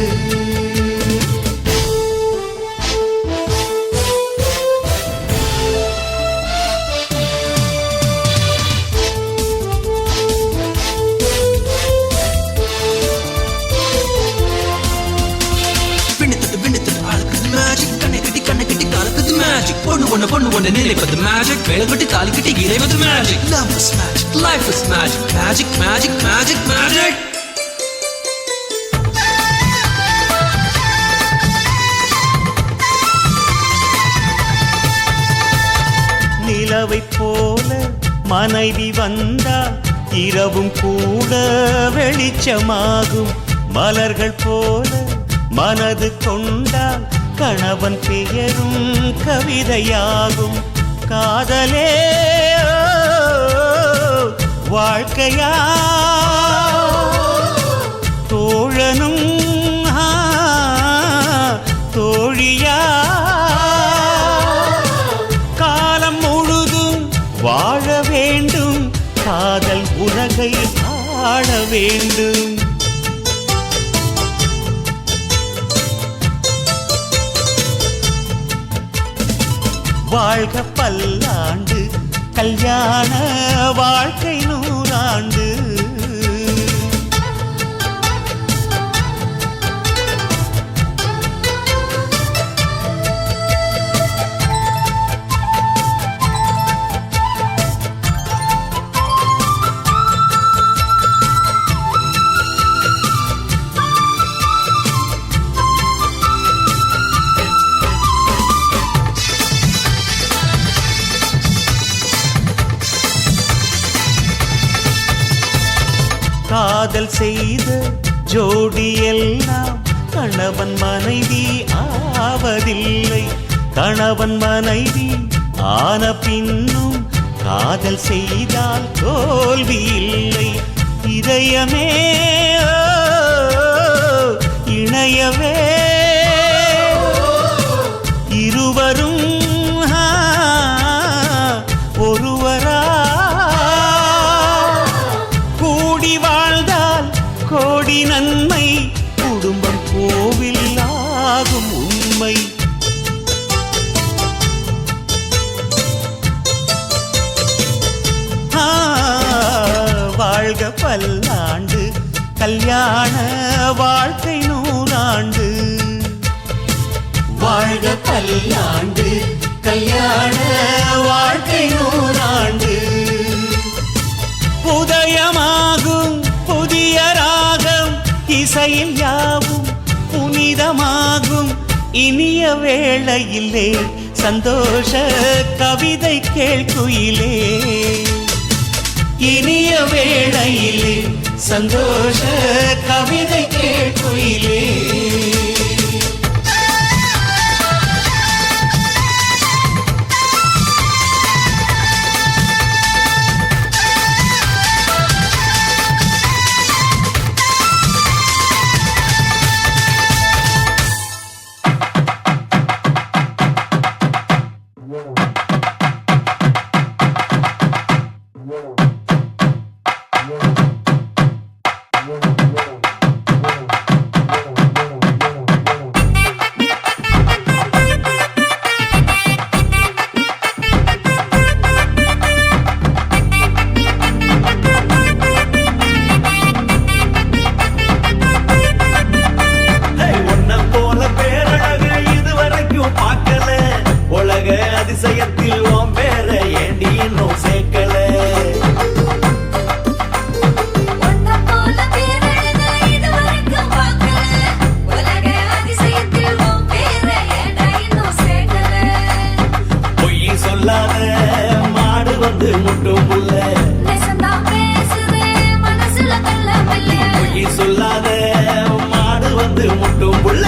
பொண்ணு ஒண்ணு நினைப்பது மேஜிக். வேலைப்பட்டு தாலி கட்டி இறைவது magic. Love is magic, life is magic. Magic, magic, magic, magic. நிலவை போல மனைவி வந்தால் இரவும் கூட வெளிச்சமாகும். மலர்கள் போல மனது கொண்டால் கணவன் பெயரும் கவிதையாகும். காதலே வாழ்க்கையா தோழனும் தோழியா காலம் முழுதும் வாழ வேண்டும். காதல் உலகை ஆள வேண்டும். வாழ்க பல்லாண்டு கல்யாண வாழ்க்கை நூறாண்டு. காதல் செய்த ஜோடி எல்லாம் கணவன் மனைவி ஆவதில்லை. கணவன் மனைவி ஆன பின்னும் காதல் செய்தால் தோல்வி இல்லை. இதயமே இணையவே இருவரும் ஒருவரா கூடி வாழ்ந்தால் கோடி நன்மை. குடும்பம் கோவில் ஆகும் உண்மை. வாழ்க பல்லாண்டு கல்யாண வாழ்க்கை நூறாண்டு. வாழ்க பல்லாண்டு கல்யாண வாழ்க்கை நூறாண்டு. உதயமாகும் புதிய ராகம் இசையில் யாவும் புனிதமாகும். இனிய வேளையிலே சந்தோஷ கவிதை கேள்குயிலே. இனிய வேளையிலே சந்தோஷ கவிதை கேள்குயிலே. அதிசயத்தில் உன் பேர ஏண்டி இன்னும் சேர்க்கல. ஒன்ன போல பேரழகு சொல்லாத மாடு வந்து முட்டும் புள்ள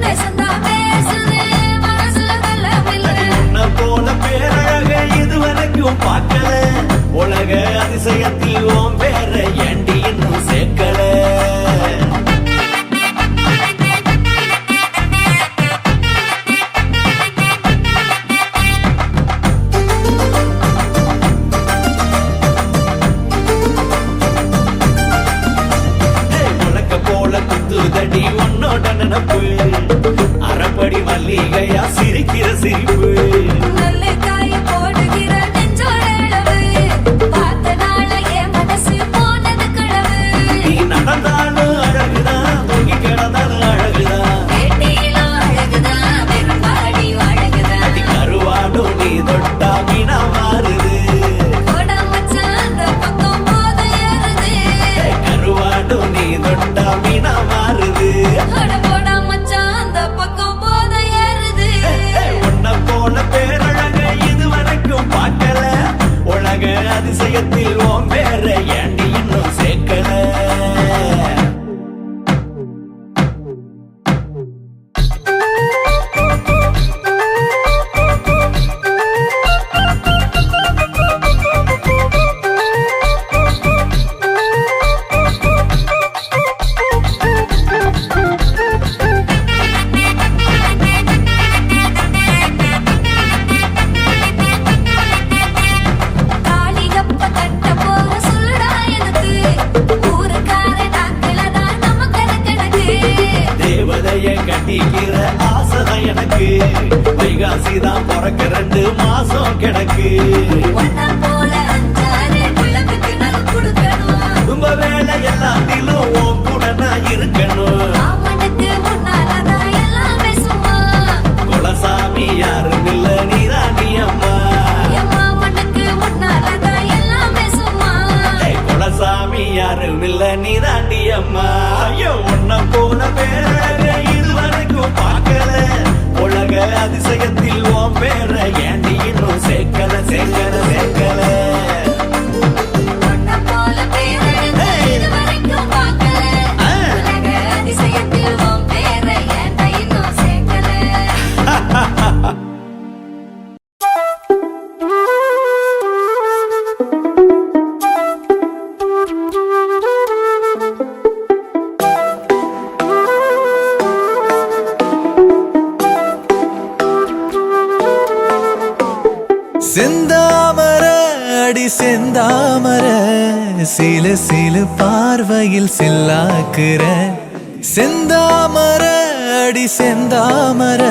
நெசந்தா பேசுது மனசுல வெள்ளமில்லை உன்னை போல பேரழக இதுவரைக்கும் பார்க்கல உலக அதிசயத்தில் ஓம் பேர ஏண்டி இன்னும் சேர்க்கல தடி உன்னோட நினப்பு அறப்படி மல்லிகையா சிரிக்கிற சிரிப்பு நல்ல காய போடுகிற நெஞ்சோட அளவு பார்த்த நாள என் மனசு போனது களவு நீ நடந்தாலும் அழகுதான் தூங்கி கிடந்தாலும் அழகுதான் வேட்டியிலும் அழகுதான் வெறும்பாடி அழகுதான் அடி கருவாடும் நீ தொட்டா மீனா மாறுது போடா மச்சான் அந்த பக்கம் போத ஏறுது கருவாடும் நீ தொட்டா மீனா மாறுது அட போடா மச்சான் அந்த பக்கம் போத ஏறுது உன்னை போல பேரழக இதுவரைக்கும் பார்க்கல உலக அதிசயத்தில் ஓம் பேர ஏண்டி இன்னும் சேர்க்கல காளிகப்ப கட்ட போற சொல்லுடா எனக்கு ஊருக்கார நாட்களதான் நம்ம கணக்கு தேவதைய கட்டிக்கிற ஆசைதான் எனக்கு வைகாசிதான் பிறக்க 2 மாசம் கிடக்கு ஒன்னா போல அஞ்சாறு குழம்புக்கு நான் கொடுக்கணும் குடும்ப வேலை எல்லாத்திலும் உன் கூட நான் இருக்கணும் மாமனுக்கு முன்னாலதான் எல்லாமே சும்மா குலசாமி யாரும் இல்ல நீராணி அம்மா என் மாமனுக்கு முன்னாலதான் எல்லாமே சும்மா குலசாமி யாரும் இல்ல நீராண்டி அம்மா ஐயோ உன்னை போல பேரழக இதுவரைக்கும் பார்க்கல உலக அதிசயத்தில் உன் பேர ஏண்டி இன்னும் சேர்க்கல சேர்க்கல சேர்க்கல ஒன்னா போல பேரழகு இதுவரைக்கும் பார்க்கல உலக அதிசயத்தில் உன் பேரை ஏன்டா இன்னும் சேர்க்கல செந்தாமர அடி செந்தாமர சிலு சிலு பார்வையில் சில்லாக்குற செந்தாமர அடி செந்தாமர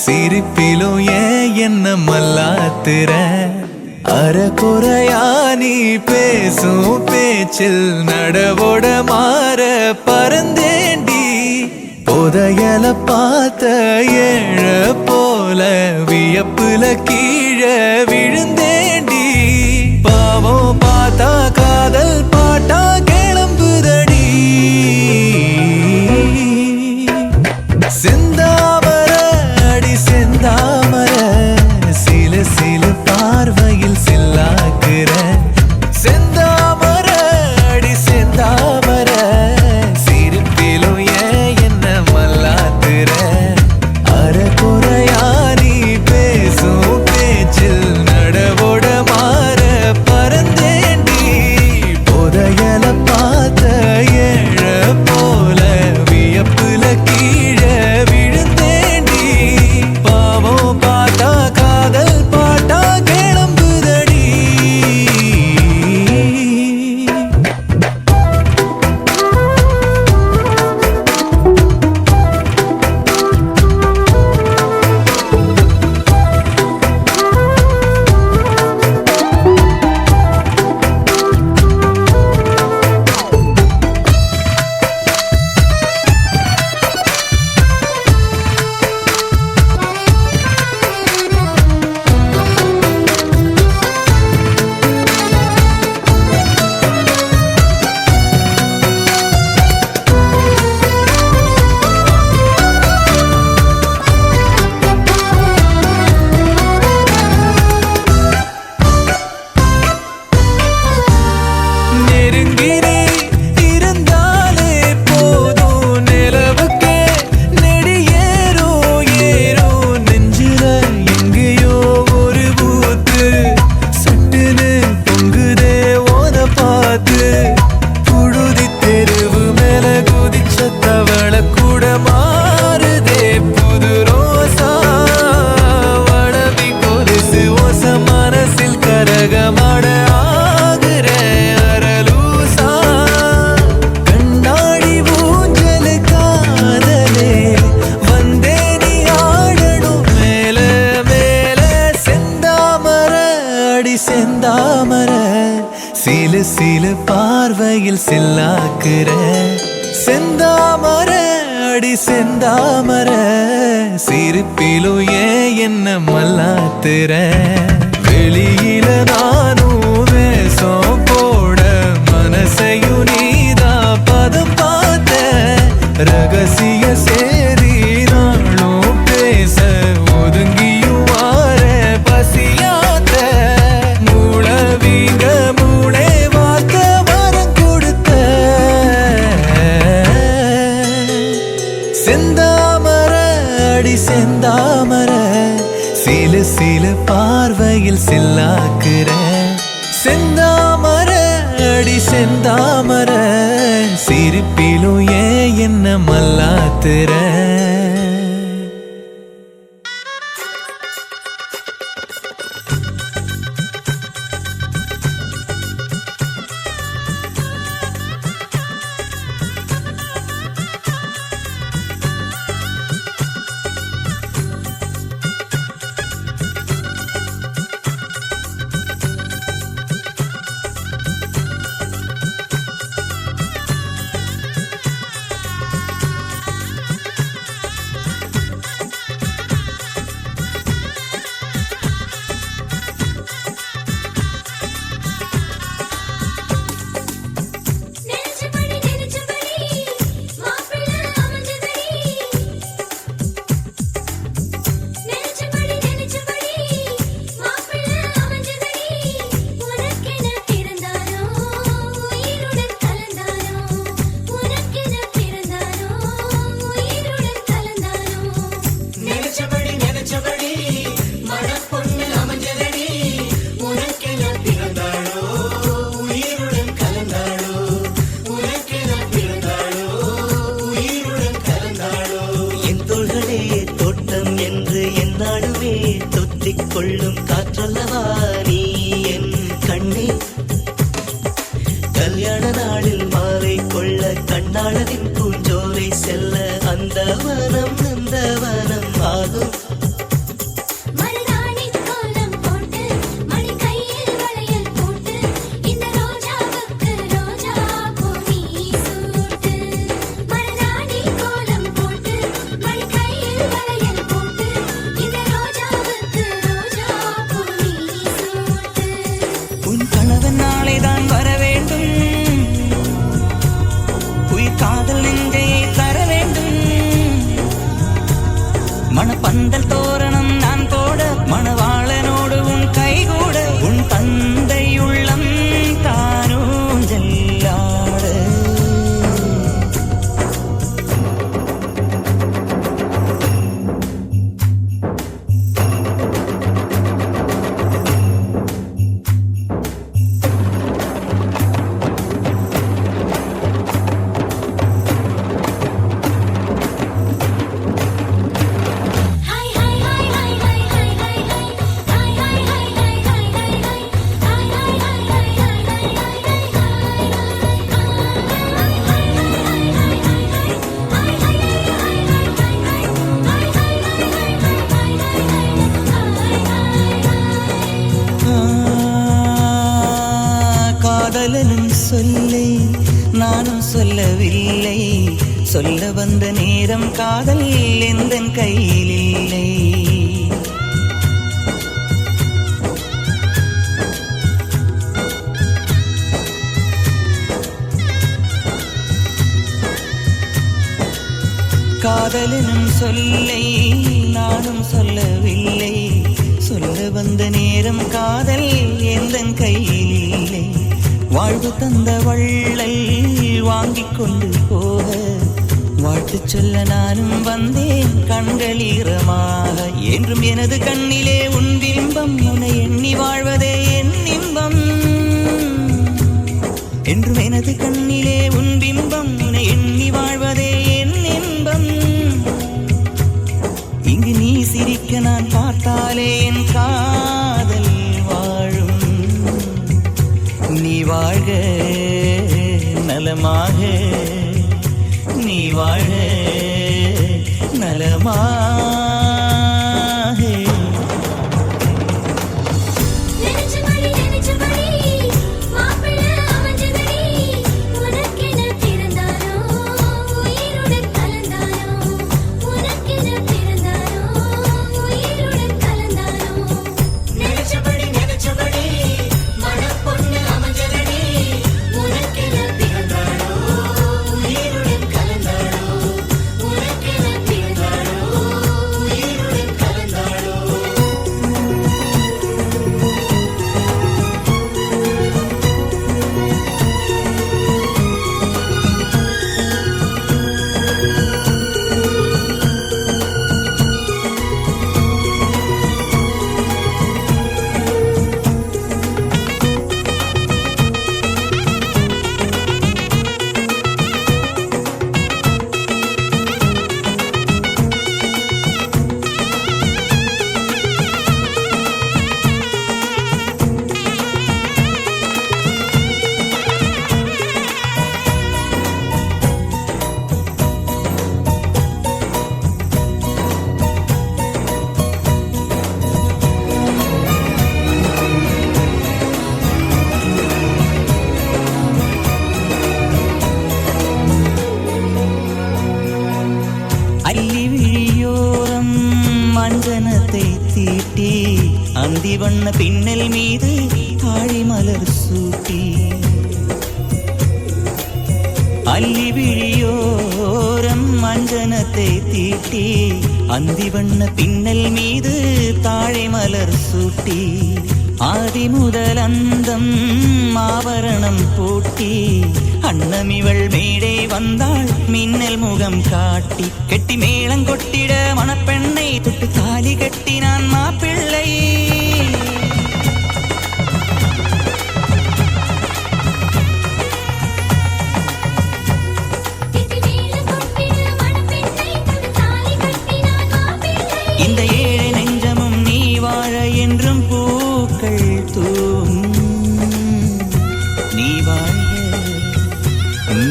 சிரிப்பிலும் ஏன் என்ன மல்லாத்துற அறகுறையா நீ பேசும் பேச்சில் நடவோட மாற பறந்தேண்டி புதையல பார்த்த ஏழ போல வியப்புல கீழே விழுந்தேண்டி பாவம் பார்த்தா காதல் பாட்டா கிளம்புதடி செந்தாமர அடி செந்தாமர சிலு சிலு பார்வையில் சில்லாக்குற செந்தாமர அடி செந்தாமர சிரிப்பிலும் ஏன் என்ன மல்லாத்துற அறகுறையா நீ பேசும் பேச்சில் பார்வையில் சில்லாக்குற செந்தாமர அடி செந்தாமர சிரிப்பிலும் ஏன் என்ன மல்லாத்துற வெளியில நானும் வேஷம் போட மனசையும் நீதா பதம் பார்த்த ரகசிய சேரி நாளும் பேச ஒதுங்கியும் வார பசியாத்த மூளவீங்க மூளை வார்த்த வரம் கொடுத்த செந்தாமர அடி செந்தாமர சில சில பார்வையில் சில்லாக்குற செந்தாமர அடி செந்தாமர சிரிப்பிலும் ஏன் என்ன மல்லாத்துற கொள்ளும் காற்றல்லவா நீ என் கண்ணே கல்யாண நாளில் மாலை கொள்ள கண்ணாளரின் பூஞ்சோலை செல்ல அந்த வனம் ஆகும் மணப்பந்தல் தோரணம் நான் போட மணவாளனோடு உன் கைகூட உன் தந்தை உள்ளம் தானும் ஜல்லாட காதலனும் சொல்லை நானும் சொல்லவில்லை சொல்ல வந்த நேரம் காதல் எந்தன் கையில் இல்லை காதலனும் சொல்லை நானும் சொல்லவில்லை சொல்ல வந்த நேரம் காதல் எந்தன் கையில் இல்லை வாழ்வு தந்த வள்ளல் வாங்கிக் கொண்டு போக வாழ்த்து சொல்ல நானும் வந்தேன் கண்களீரமாக என்றும் எனது கண்ணிலே உன் பிம்பம் உன்னை எண்ணி வாழ்வதே என் இன்பம் என்றும் எனது கண்ணிலே உன் பிம்பம் உன்னை எண்ணி வாழ்வதே என் இன்பம் இங்கு நீ சிரிக்க நான் பார்த்தாலே என் காதல் வாழும் நீ வாழ்க நலமாக நீ வாழ்க நலமாக நினைச்சபடி மாப்பிள்ளை அமைஞ்சதடி அந்தி வண்ண பின்னல் மீது தாழி மலர் சூட்டி அள்ளி விழியோரம் மஞ்சனத்தை தீட்டி அந்தி வண்ண பின்னல் மீது தாழை மலர் சூட்டி ஆதி முதல் அந்தம் ஆபரணம் பூட்டி அன்னமிவள் மேடை வந்தாள் மின்னல் முகம் காட்டி கெட்டி மேளம் கொட்டிட மணப்பெண்ணை தொட்டு தாலி கட்டினான் மாப்பிள்ளை இந்த ஏழை நெஞ்சமும் நீ வாழ என்றும் பூக்கள் தூவும் நீ வாழ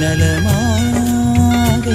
நலமாக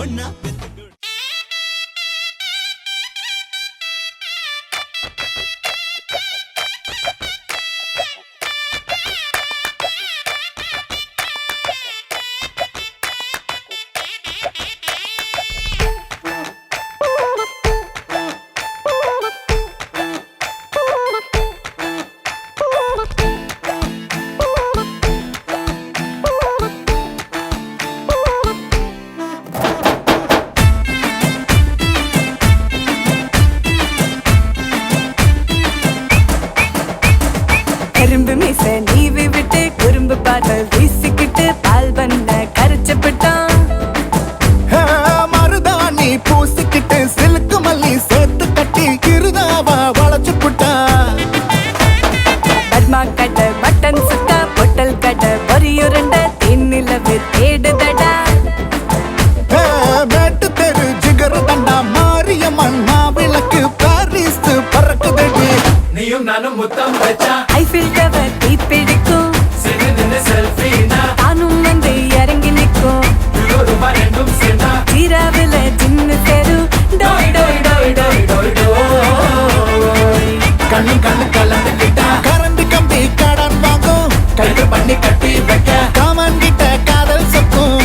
ஒன்னா கரும்பு மீச நீவி விட்டு குறும்பு பார்வை வீசிக்கிட்டு பால் பண்ண கரைச்சப்பட்டான் மருதாணி பூசிக்கிட்டு சிலுக்கு மல்லி சேர்த்து கட்டி கிருதாவா வளைச்சு புட்டா பர்மா கட்ட பட்டன் சுத்தா பொட்டல் கட்ட பொரியுருண்ட தின்னிலவு தேடுதடா மேட்டு தெரு ஜிகர் தண்டா மாரியம்மன் மாவிளக்கு பாரிஸ் பறக்குதடி நீயும் நானும் முத்தம் வச்சா ஐஃபில் டவர் தீ பிடிக்கும் செல்ஃபினா தானும் வந்து இறங்கி நிற்கும் ரூபா ரெண்டும் சேர்ந்தா ஜீராவில ஜின்னு தெரு டோய் டோய் டோய் டோய் டோய் டோய் கண்ணு கண்ணு கலந்துக்கிட்டா கரண்ட் கம்பி கடன் வாங்கும் கைது பண்ணி கட்டி வைக்க காமன் கிட்ட காதல் சொக்கும்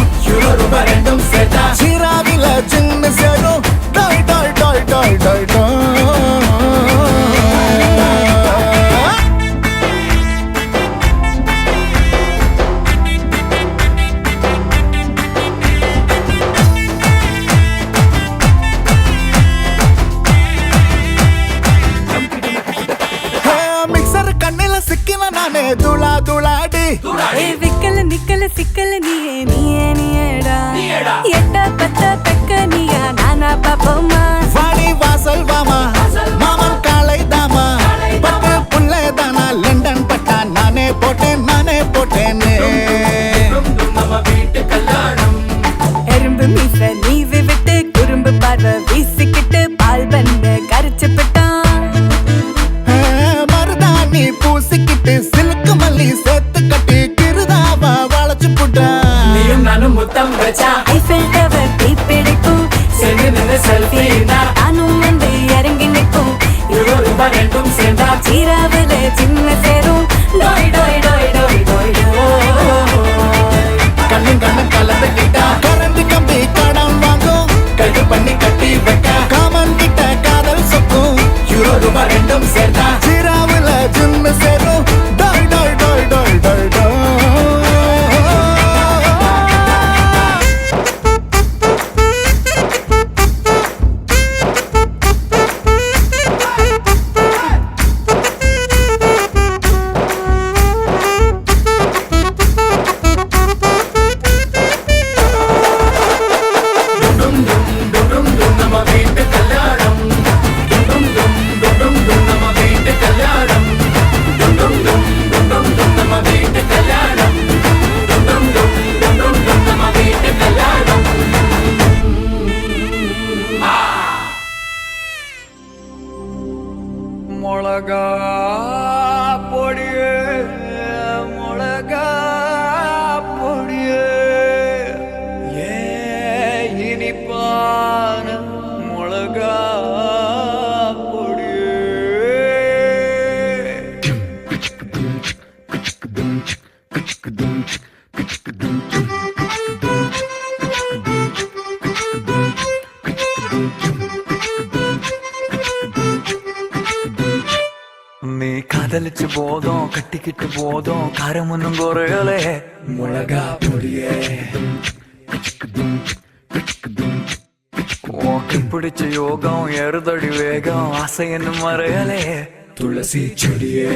ரூபா ரெண்டும் சேர்ந்தா சீராவில சின்ன சேரும் டோய் டோய் டோய் டோய் டோய் டோய் மிக்சர் கண்ணில சிக்கின நானே துளா துளாடி விக்கல நிக்கல சிக்கல நீயே நீயேடா எட்ட பத்த பெக்க நீயா நானா பாப்போமா வாடி வாசல் வாமா மாமன் காலை தாமா பட்டு புள்ளை தானா லண்டன் பட்டா நானே போட்டேன்னு நம்ம வீட்டு கல்யாணம் எறும்பு மீச நீவி விட்டு குறும்பு பார்வை வீசிக்கிட்டு பால் பண்ண கரைச்சப்பட்டான் மருதாணி பூசிக்கிட்டு சிலுக்கு மல்லி சேர்த்து கட்டி கிருதாவா வளைச்சு புட்டா நீயும் நானும் முத்தம் வச்சா ஐஃபில் டவர் தீ பிடிக்கும் செல்ஃபினா தானும் வந்து இறங்கி நிற்கும் ரூபா ரெண்டும் சேர்ந்தா ஜீராவில சின்ன சேரும் டோய் டோய் டோய் டோய் டோய் டோய் கண்ணு கண்ணு கலந்துக்கிட்டா கரண்ட் கம்பி கடன் வாங்கும் கைது பண்ணி கட்டி வைக்க காமன் கிட்ட காதல் சொக்கும் ரூபா ரெண்டும் சேர்ந்தா சீராவில சின்ன சேரும் டோய் டோய் டோய் டோய் டோய் டோய் நம்ம வீட்டு கல்யாணம் நம்ம வீட்டு கல்யாணம் நம்ம வீட்டு கல்யாணம் நம்ம வீட்டு கல்யாணம் மிளகா பொடியே மிளகா பொடியே ஏ இனிப்பான மிளகா பொடியே നീ കതലിച്ച് പോതോ കട്ടിക്കിട്ട് പോതോ കാരമൊന്നും കുറയലേ മുളകാ പൊടിയേ ഓക്കി പിടിച്ച യോഗം എറുതടി വേഗം ആസയെന്നും മറയലേ തുളസി ചെടിയേ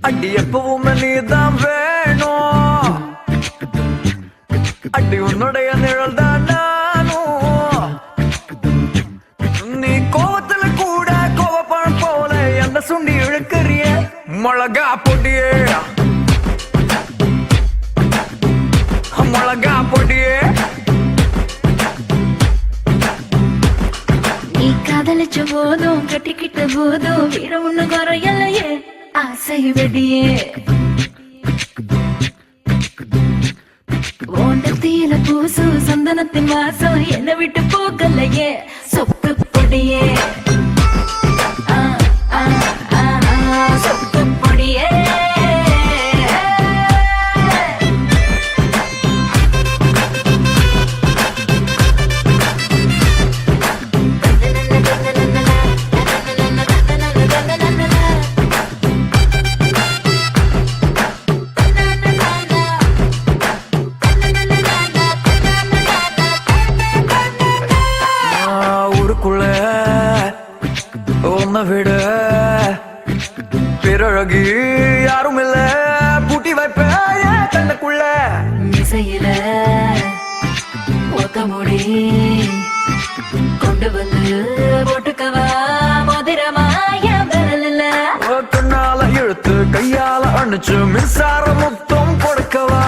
അടി എപ്പവും നീതാം വേണോ അടി ഉന്നുടയ നിഴൽ താനാനോ നീ കോവത്തിൽ കൂടെ കോവപ്പഴം പോലെ എന്റെ സുണ്ടി ഇഴുക്കറിയ മുളകാ പൊടിയേ മുളകാ പൊടിയേ நீ காதலிச்ச போதும் கட்டிக்கிட்ட போதும் வீரம் ஒண்ணு குறையலையே ஆசை வெடியே நெத்தியில பூசும் சந்தனத்தின் வாசம் என்ன விட்டு போகலையே சொக்கு பொடியே சொக்கு பொடியே ஊருக்குள்ள உன்னை விட பிறழகி யாரும் இல்ல பூட்டி வைப்ப தன்னுக்குள்ள இசையில ஒத்த முடி கொண்டு வந்து போட்டுக்கவா மோதிரமாய விரலில் கண்ணால இழுத்து கையால அணைச்சு மின்சார முத்தம் கொடுக்கவா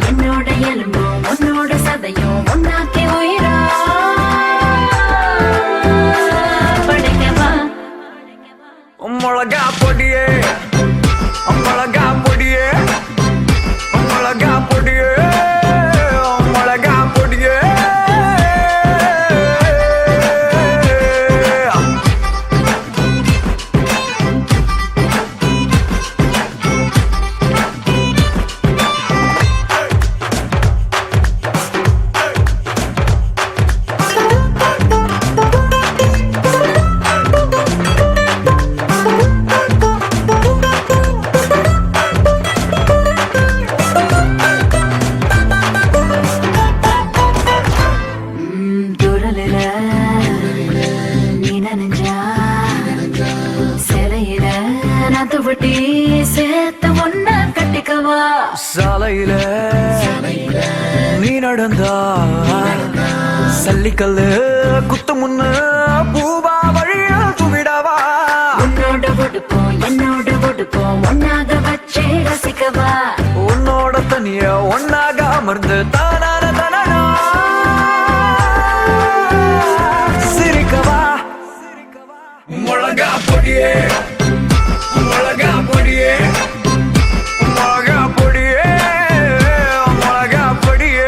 என்னோட எலும்பும் உன்னோட சதையும் ஒன்னாக்கி உயிரா மிளகா பொடியே மிளகா பொடியே மிளகா பொடியே மிளகா பொடியே சாலையில நீ நடந்தா சல்லிக்கல்லு குத்து முன்னு பூவா வழிய துவிடவா உன்னோட ஒடுப்போம் என்னோட ஒடுப்போம் ஒன்னாக வச்சே ரசிக்கவா உன்னோட தனிய ஒன்னாக அமர்ந்து தானான தனனா சிரிக்கவா மிளகா பொடியே மிளகா பொடியே மிளகா பொடியே மிளகா பொடியே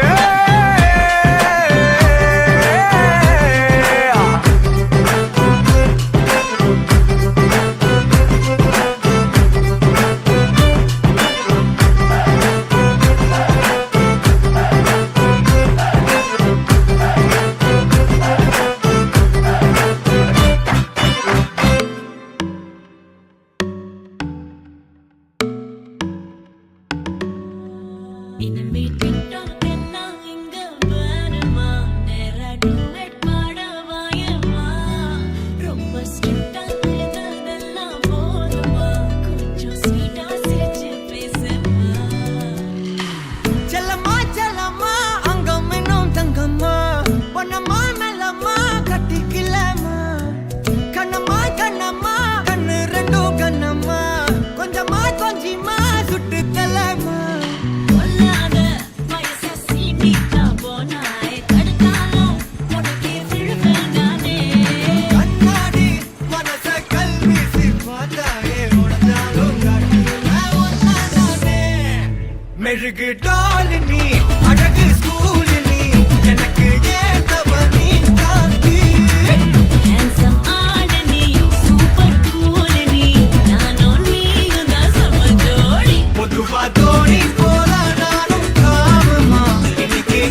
மெழுகு டாலினி அழகு ஸ்கூலினி எனக்கு ஏத்தவ நீ காந்தி handsome ஆடனி சூப்பர் கூலனி நானும் நீயும் தான் சமஜோடி பொதுவா தோணி போல நானும் காமமா இன்னைக்கு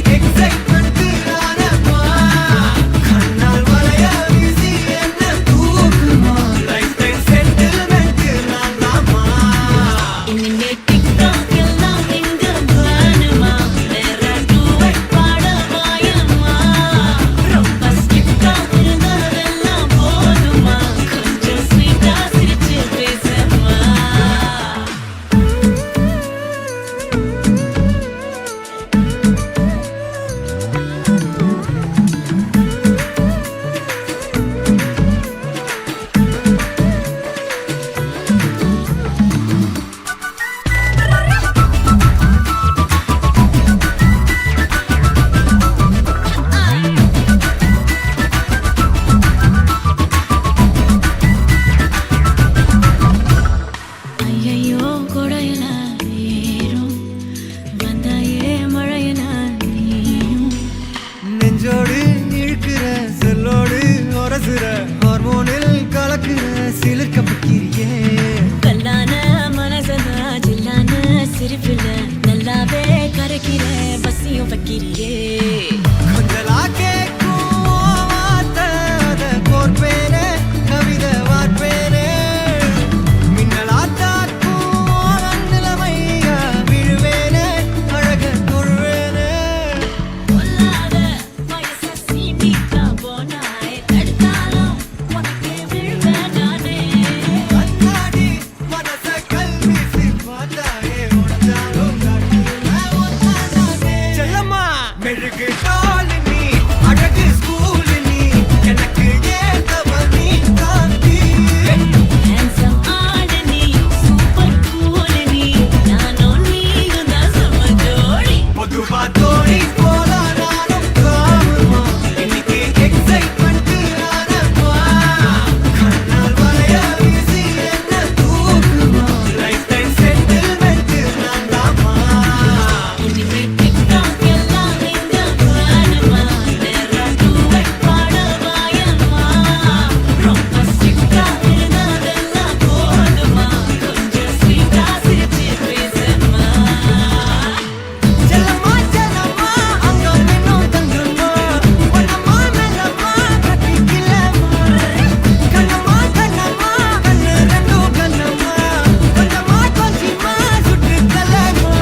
ஈரோடு இழுக்கிற செல்லோடு உரசுற ஹார்மோனில் கலக்குற சிலிர்க்க பக்கிரியே கல்லான மனசனா ஜில்லான சிரிப்புல நல்லாவே கரைக்கிற பசியும் பக்கிரியே கொஞ்சலா கேட்கும் வார்த்தை அத கோர்ப்பேனே கவிதை வார்ப்பேனே மின்னலா தாக்கும் நிலைமையா விழுவேனே அழக தொழுவேனே பொல்லாத வயச சீண்டிக்கா போனாய் தடுத்தாலும் உனக்கு விழுவேன் நானே கண்ணாடி மனச கல்வீசி பார்த்தாயே உனதாலும் செல்லம்மா மெழுகு டாலி நீ அழகு ஸ்கூலி நீ எனக்கு ஏத்தவ நீ காந்தி handsome ஆட நீ சூப்பர் கூல் நீ நானும் நீயும் தான் சம ஜோடி பொதுவா தோணி போல நானும் காணுமா இன்னைக்கு எக்ஸைட்மெண்ட் ஆனப்பா கண்ணால் வளைய வீசி என்ன தூக்குமா லைஃப் டைம் செட்டில்மெண்ட் நான் தாமா இனிமே டிக்டாக் எல்லாம் எங்க வேணுமா நேரம் டூவெட் பாடவாயம்மா ரொம்ப ஸ்ட்ரிக்டா இருந்தாதெல்லாம் போதுமா கொஞ்சம் ஸ்வீட்டா சிரிச்சு பேசுமா செல்லம்மா செல்லம்மா அங்க நின்னும் தங்குமா ஒன்னம்மா மெல்லம்மா கட்டிக்கலம்மா கண்ணம்மா கண்ணம்மா கண்ணு ரெண்டும் கண்ணம்மா கொஞ்சமா கொஞ்சமா சுட்டு தலம்மா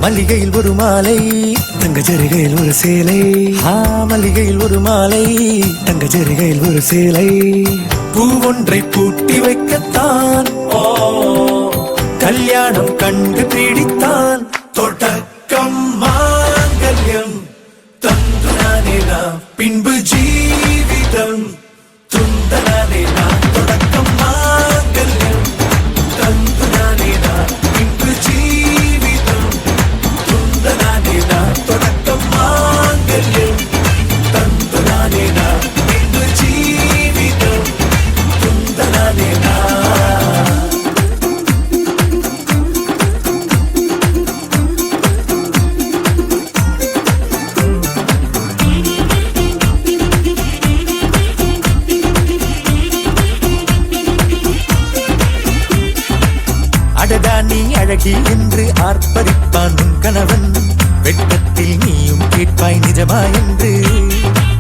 மல்லிகையில் ஒரு மாலை தங்க ஜரிகையில் ஒரு சேலை மல்லிகையில் ஒரு மாலை தங்க ஜரிகையில் ஒரு சேலை பூவொன்றை பூட்டி வைக்கத்தான் கல்யாணம் கண்டு பிடித்தான் தொடக்கம் மாங்கல்யம் தந்துனானே நாம் பின்பு ஜீவிதம் துந்தனானே நாம் தொடக்கம் மாங்கல்யம் தந்துனானே நாம் பின்பு ஜீவிதம் துந்தனானே நாம் தொடக்கம் மாங்கல்யம் தந்துனானே நாம் பின்பு ஜீவிதம் துந்தனானே நாம் அடடா நீ அழகி என்று ஆர்ப்பரிப்பான் உன் கணவன் வெட்கத்தில் நீயும் கேட்பாய் நிஜமா என்று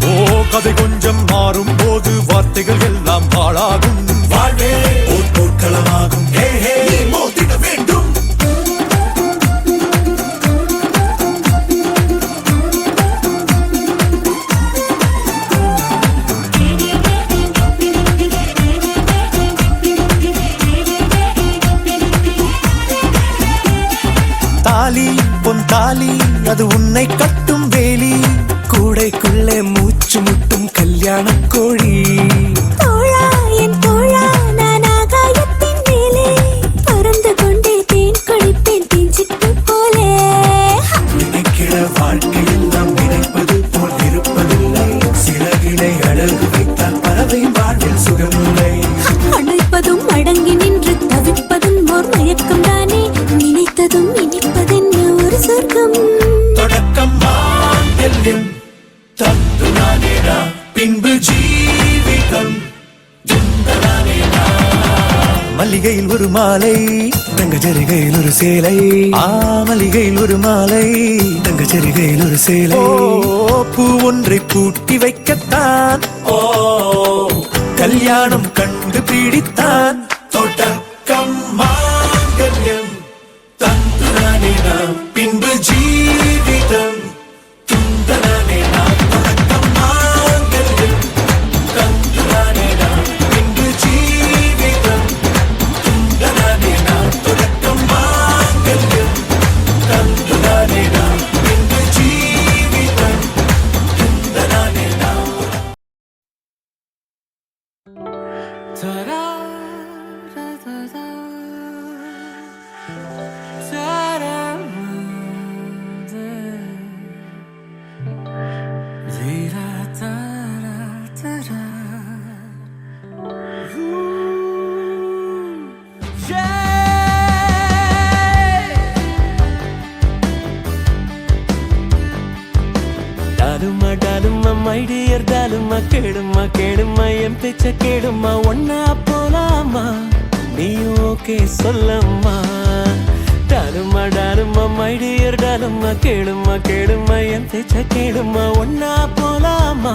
ஓ கதை கொஞ்சம் மாறும் போது வார்த்தைகள் எல்லாம் பாழாகும் வாழ்வே ஓர் போர்க்களமாகும் ஹே ஹே மோதிட வேண்டும் தாலி பொன் தாலி அது உன்னை கட்டும் வேலி கூடைக்குள்ளே மூச்சு முட்டும் கல்யாண கோழி தோழா என் தோழா நான் ஆகாயத்தின் மேலே பறந்து கொண்டே தேன் குடிப்பேன் தேஞ்சிட்டு போலே நினைக்கிற வாழ்க்கையில் நாம் நினைப்பது போல் இருப்பதில்லை சிறகினை அழகு வைத்தால் பறவை வாழ்வில் சுகமில்லை அழைப்பதும் அடங்கி நின்று தவிப்பதும் ஓர் மயக்கம் தானே நினைத்ததும் இனிப்பதென்ன ஒரு சொர்க்கம் தொடக்கம் மாங்கல்யம் தந்துனானே நாம் பின்பு ஜீவிதம் துந்தனானே நாம் மல்லிகையில் ஒரு மாலை தங்க ஜரிகையில் ஒரு சேலை மல்லிகையில் ஒரு மாலை தங்க ஜரிகையில் ஒரு சேலை பூ ஒன்றை பூட்டி வைக்கத்தான் கல்யாணம் கண்டு பிடித்தான் தொடக்கம் மாங்கல்யம் தந்துனானே நாம் பின்பு ஜீவிதம் துந்தனானே நாம் தொடக்கம் மாங்கல்யம் தந்துனானே நாம் பின்பு ஜீவிதம் துந்தனானே நாம் தொடக்கம் மாங்கல்யம் தந்துனானே நாம் பின்பு ஜீவிதம் டாலுமா டாலுமா மை டியர் டாலுமா கேளுமா கேளுமா என் பேச்ச கேளுமா ஒன்னா போலாமா நீயும் ஓகே சொல்லம்மா டாலுமா டாலுமா மை டியர் டாலுமா கேளுமா கேளுமா என் பேச்ச கேளுமா ஒன்னா போலாமா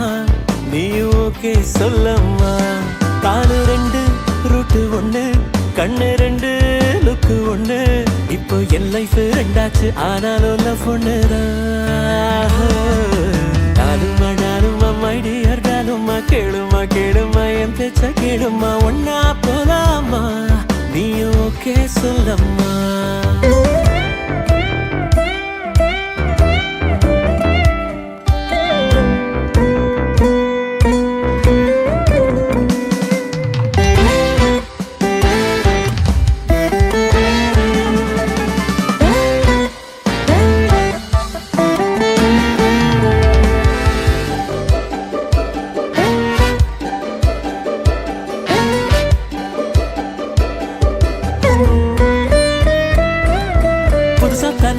நீயும் ஓகே சொல்லம்மா காலு ரெண்டு ரூட்டு ஒண்ணு கண்ணு ரெண்டு லுக்கு ஒண்ணு இப்போ என் லைஃப் ரெண்டாச்சு ஆனாலும் லவ் ஒண்ணுதான் டாலுமா டாலுமா மை டியர் டாலுமா கேளுமா கேளுமா என் பேச்ச கேளுமா ஒன்னா போலாமா நீயும் ஓகே சொல்லம்மா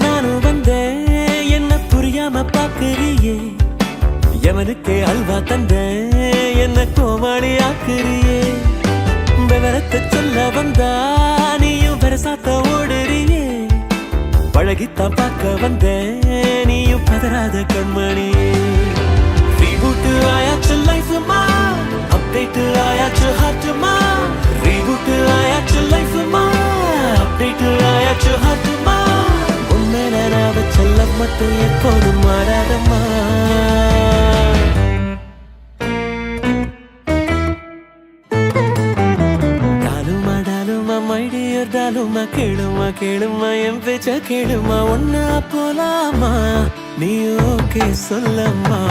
நானும் வந்தேன் என்ன புரியாம பாக்குறியே எவனுக்கு அல்வா தந்தேன் என்ன கோமாளி ஆக்குறியே விவரத்தை சொல்ல வந்தா நீயும் பெருசாத்த ஓடுறியே பழகித்தான் பார்க்க வந்தேன் நீயும் பதறாத கண்மணியே ரீபூட்டு ஆயாச்சு லைஃப்மா அப்டேட்டு ஆயாச்சு ஹார்ட்டுமா ரீபூட்டு ஆயாச்சு லைஃப்மா அப்டேட்டு ஆயாச்சு ஹார்ட்டுமா செல்லம் மட்டும் எப்போதும் மாறாதம்மா டாலுமா டாலுமா மை டியர் டாலுமா கேளுமா கேளுமா என் பேச்ச கேளுமா ஒன்னா போலாமா நீ ஓகே சொல்லம்மா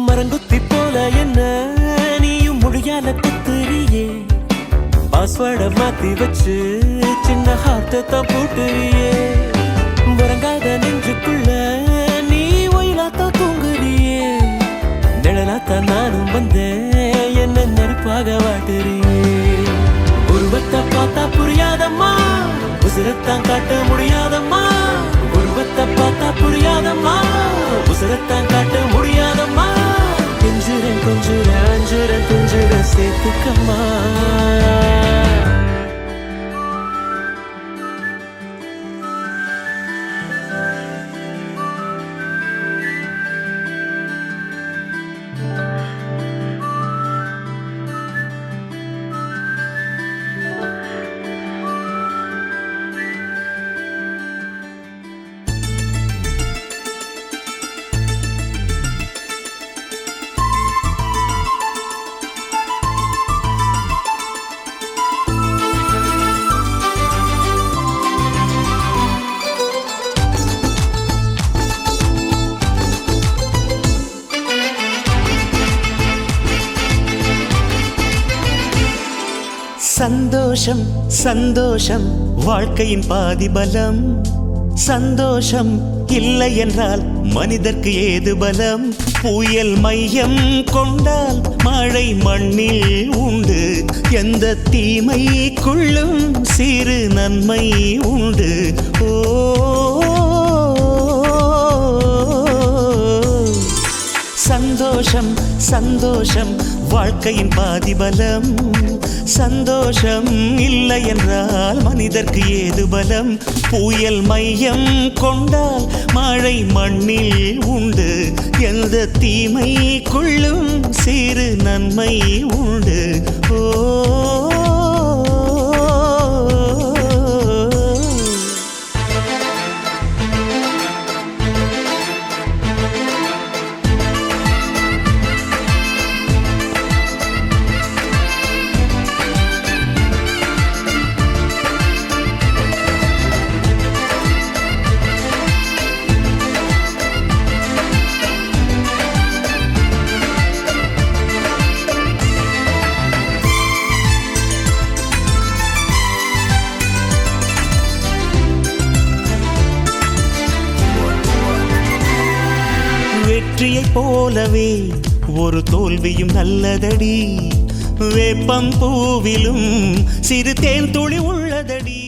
மரங்குத்தி போல என்ன நீயும் முடியால குத்துறியே பாஸ்வேர்ட மாத்தி வச்சு சின்ன ஹார்ட்ட தான் போட்டுறியே உறங்காத நெஞ்சுக்குள்ள நீ ஒயிலாத்தான் தூங்குறியே நிழலாத்தான் நானும் வந்தேன் என்ன நெருப்பாக வாட்டுறியே உருவத்தை பார்த்தா புரியாதம்மா உசுரத்தான் காட்ட முடியாதம்மா உருவத்தை பார்த்தா புரியாதம்மா உசுரத்தான் காட்ட முடியாதம்மா கெஞ்சுறேன் கொஞ்சுறேன் அஞ்சுறேன் துஞ்சுறேன் சேர்த்துக்கம்மா சந்தோஷம் சந்தோஷம் வாழ்க்கையின் பாதி பலம் சந்தோஷம் இல்லை என்றால் மனிதர்க்கு ஏது பலம் புயல் மையம் கொண்டால் மழை மண்ணில் உண்டு எந்த தீமைக்குள்ளும் சிறு நன்மை உண்டு ஓ சந்தோஷம் சந்தோஷம் வாழ்க்கையின் பாதி பலம் சந்தோஷம் இல்லை என்றால் மனிதர்க்கு ஏது பலம் புயல் மையம் கொண்டால் மழை மண்ணில் உண்டு எந்த தீமைக்குள்ளும் சிறு நன்மை உண்டு ஓ போலவே ஒரு தோல்வியும் நல்லதடி வேப்பம் பூவிலும் சிறு தேன் துளி உள்ளதடி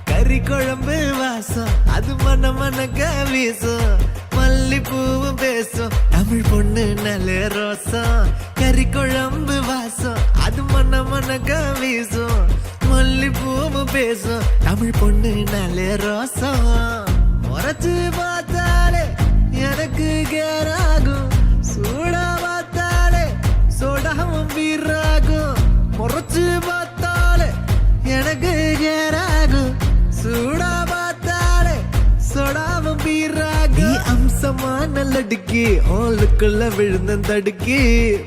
கறி குழம்பு வாசம் அது மன மனக்க வீசும் மல்லிப்பூவும் பேசும் தமிழ் பொண்ணு நல்ல ரோசம் கறி குழம்பு வாசம் அது மன மனக்க வீசும் மல்லிப்பூவும் பேசும் தமிழ் பொண்ணு நல்ல ரோசம் முறைச்சு பார்த்தாலே எனக்கு கேராகும் சூடா பார்த்தாலே சோடாவும் வீராகும் முறைச்சு பார்த்தாலே எனக்கு கேராகும் சூடா பார்த்தாலே சொடாவும் பீராக அம்சமா நல்லடுக்கி ஆளுக்குள்ள விழுந்த தடுக்கி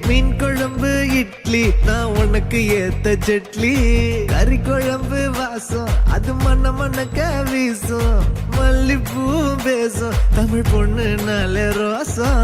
மீன் குழம்பு இட்லி நான் உனக்கு ஏத்த சட்லி கறி குழம்பு வாசம் அது மன மனக்க வீசும் மல்லிப்பூ பேசும் தமிழ் பொண்ணு நல்ல ரோசம்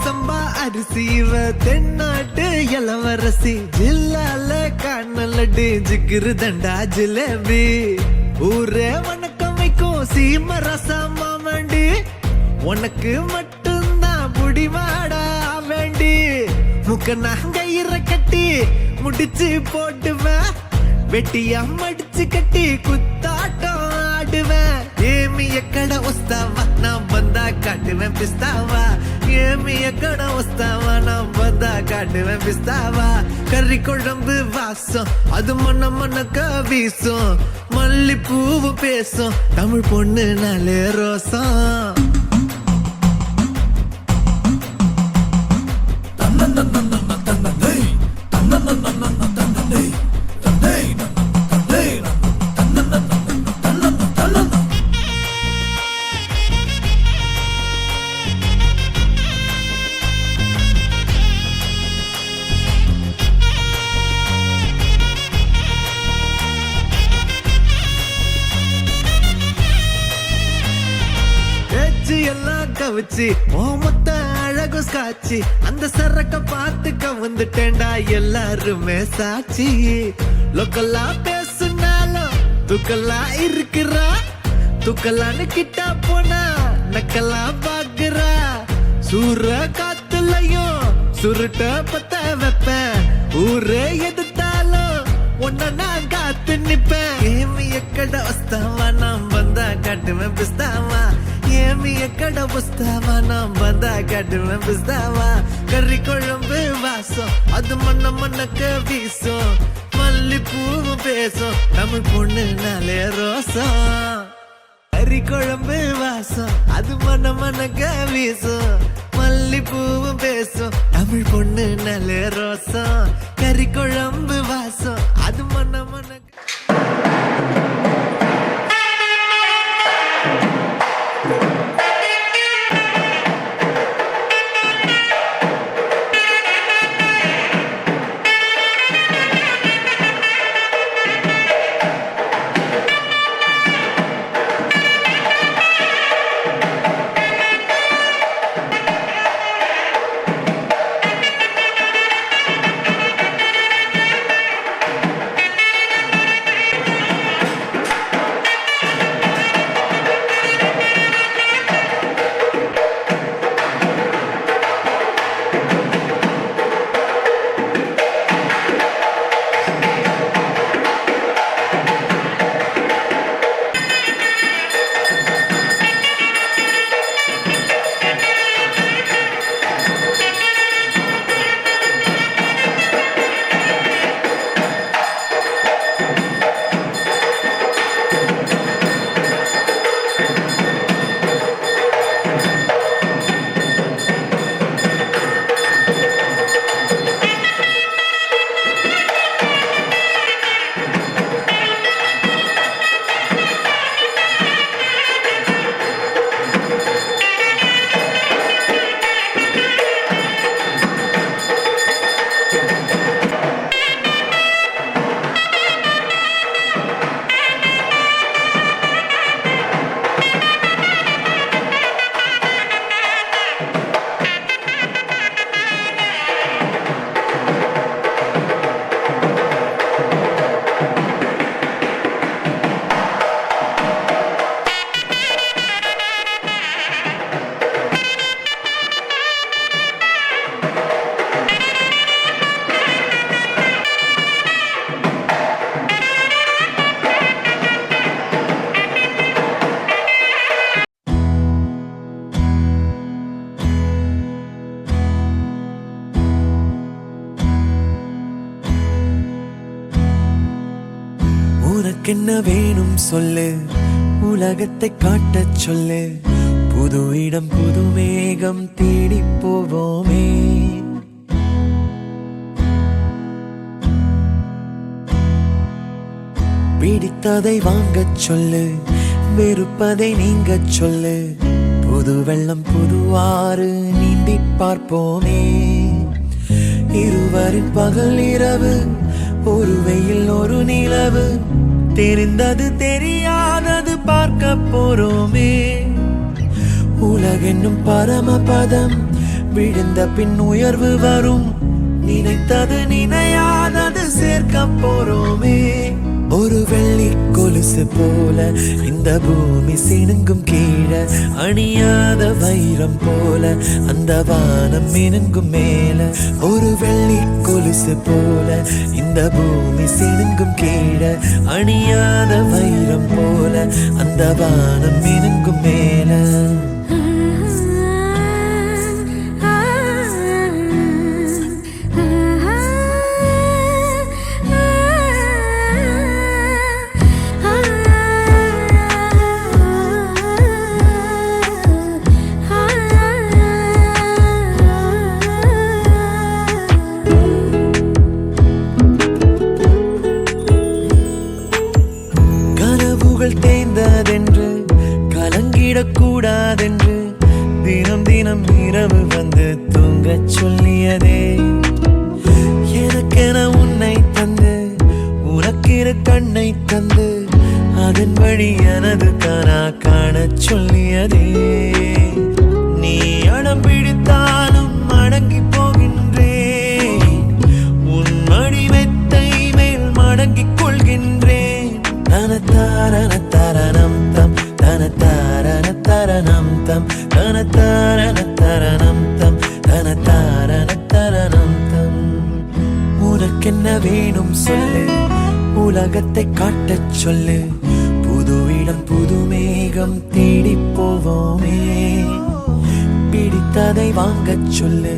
சம்பா அரிசிவ தென்னாட்டு இளவரசி ஜில்லால காணலடி ஜிகிரு தண்டா ஜிலேபி ஊரே வணக்கம் வைக்கும் சீம ரசம் மாமண்டி உனக்கு மட்டும்தான் புடிவாடா வேண்டி முக்க நாங்கயிற கட்டி முடிச்சு போட்டுவேன் வெட்டியா மடிச்சு கட்டி குத்தாட்டம் ஆடுவேன் ஏமி எக்கட வஸ்தாவா நான் வந்தா காட்டுவேன் பிஸ்தாவா ஏமி எக்கட வஸ்தாவா நான் வந்தா காட்டுவேன் பிஸ்தாவா கறி குழம்பு வாசம் அது மன மனக்க வீசும் மல்லிப்பூவு பேசும் தமிழ் பொண்ணு நல்ல ரோசம் எல்லாம் கவிச்சு ஓமத்த அழகு காட்சி அந்த சரக்க பார்த்துக்க வந்துட்டேன்டா எல்லாருமே சாட்சி லோக்கல்லா பேசுனாலும் துக்கல்லா இருக்கிறா துக்கல்லான்னு கிட்டா போனா நக்கல்லா பாக்குறா சூற காத்துலயும் சுருட்ட பத்த வைப்பேன் ஊரே எதிர்த்தாலும் உன்ன நான் காத்து நிப்பேன் ஏமி எக்கட வஸ்தாவா நான் வந்தா காட்டுவேன் பிஸ்தாவா ஏமி எக்கட வஸ்தாவா நான் வந்தா காட்டுவேன் பிஸ்தாவா கறி குழம்பு வாசம் அது மண்ண மண்ணக்க வீசும் மல்லிப்பூவும் பேசும் தமிழ் பொண்ணு நாளே ரோசம் கறி குழம்பு வாசம் அது மண்ண மண்ணக்க வீசும் மல்லிப்பூவும் பேசும் தமிழ் பொண்ணு நல்ல ரோசம் கறி குழம்பு வாசம் அது மண்ண மண்ணக்க உனக்கென்ன வேணும் சொல்லு, உலகத்தை காட்டச் சொல்லு. புது இடம் புது மேகம் தேடி போவோமே. பிடித்ததை வாங்கச் சொல்லு, வெறுப்பதை நீங்கச் சொல்லு. புது வெள்ளம் புது ஆறு நீந்தி பார்ப்போமே. இருவரின் பகல் இரவு, ஒரு வெயில் ஒரு நிலவு. தெரிந்தது தெரியாதது பார்க்க போறோமே. உலகென்னும் பரமபதம், விழுந்த பின் உயர்வு வரும். நினைத்தது நினையாதது சேர்க்க போறோமே. ஒரு வெள்ளி கொலுசு போல இந்த பூமி சினுங்கும் கீழே, அணியாத வைரம் போல அந்த வானம் மினுங்கும் மேல. ஒரு வெள்ளி கொலுசு போல இந்த பூமி சினுங்கும் கீழே, அணியாத வைரம் போல அந்த வானம் மினுங்கும் மேல. தேய்ந்ததென்று கலங்கிடக்கூடாதென்று தினம் தினம் இரவு வந்து தூங்கச் சொல்லியதே. எனக்கென உன்னை தந்து உனக்கிரு கண்ணை தந்து அதன் வழி எனது கனா காணச் சொல்லியதே. நீ அடம் பிடித்தாலும் அடங்கி போகின்றேன், உன் மடி மெத்தை மேல் மடங்கிக் கொள்கின்றேன். தனத்தாரணம் தம் தனத்தாரணம் தம் தனத்தாரணம் தம் தனத்தாரணம் தம். உனக்கென்ன வேணும் சொல்லு, உலகத்தை காட்டச் சொல்லு. புது இடம் புது மேகம் தேடி போவோமே. பிடித்ததை வாங்கச் சொல்லு,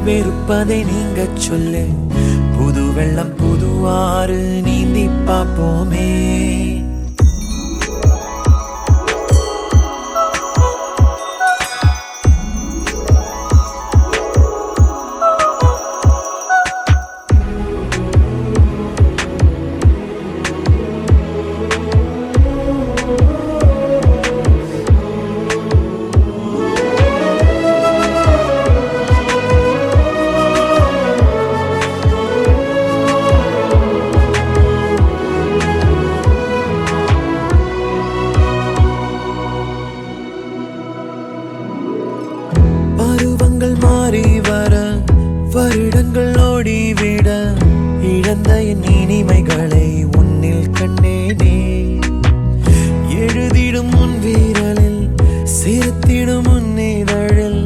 வெறுப்பதை நீங்கச் சொல்லு. புது வெள்ளம் புது ஆறு நீந்தி பார்ப்போமே. மாறி வர வருடங்கள் ஓடிவிட, இழந்த என் இனிமைகளை உன்னில் கண்டேனே. எழுதிடும் உன் வீரலில் சேர்த்திடும் உன் இதழில்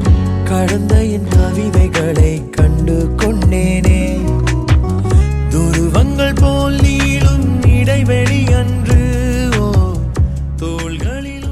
கடந்த என் கவிதைகளை கண்டு கொண்டேனே. துருவங்கள் போல் நீளும் இடைவெளி அன்று தோள்களில்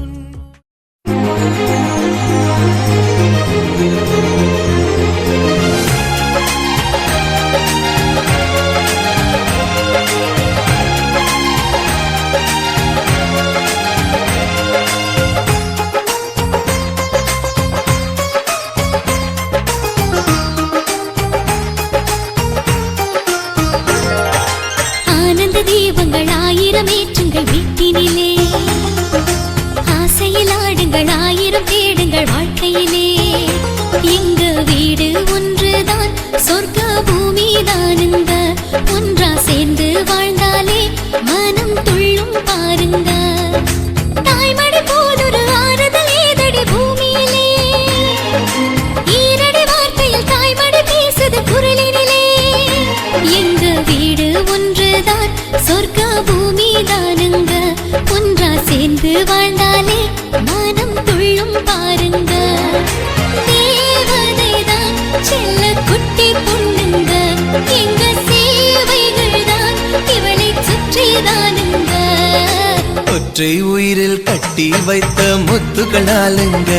தீபங்கள் ஆயிரம் ஏற்றுங்கள் வீட்டினிலே, ஆசையில் ஆடுங்கள் ஆயிரம் தேடுங்கள் வாழ்க்கையிலே. எங்க வீடு ஒன்றுதான், சொர்க்க பூமிதானுங்க. ஒன்றா சேர்ந்து வாழ்ந்தாலே மனம் துள்ளும் பாருங்க. தாய்மடி போதொரு ஆறுதல் ஏதடி பூமியிலே, ஈரடி வார்த்தையில் தாய்மடி பேசுது குரலினிலே. எங்க வீடு ஒன்றுதான், சொர்க்க பூமிதானுங்க. ஒன்றா சேர்ந்து வாழ்ந்தாலே மனம் துள்ளும் பாருங்க. தேவதைதான் செல்ல குட்டி பொண்ணுங்க, எங்க சேவைகள் தான் இவளை சுற்றிதானுங்க. ஒற்றை உயிரில் கட்டி வைத்த முத்துக்களாலுங்க,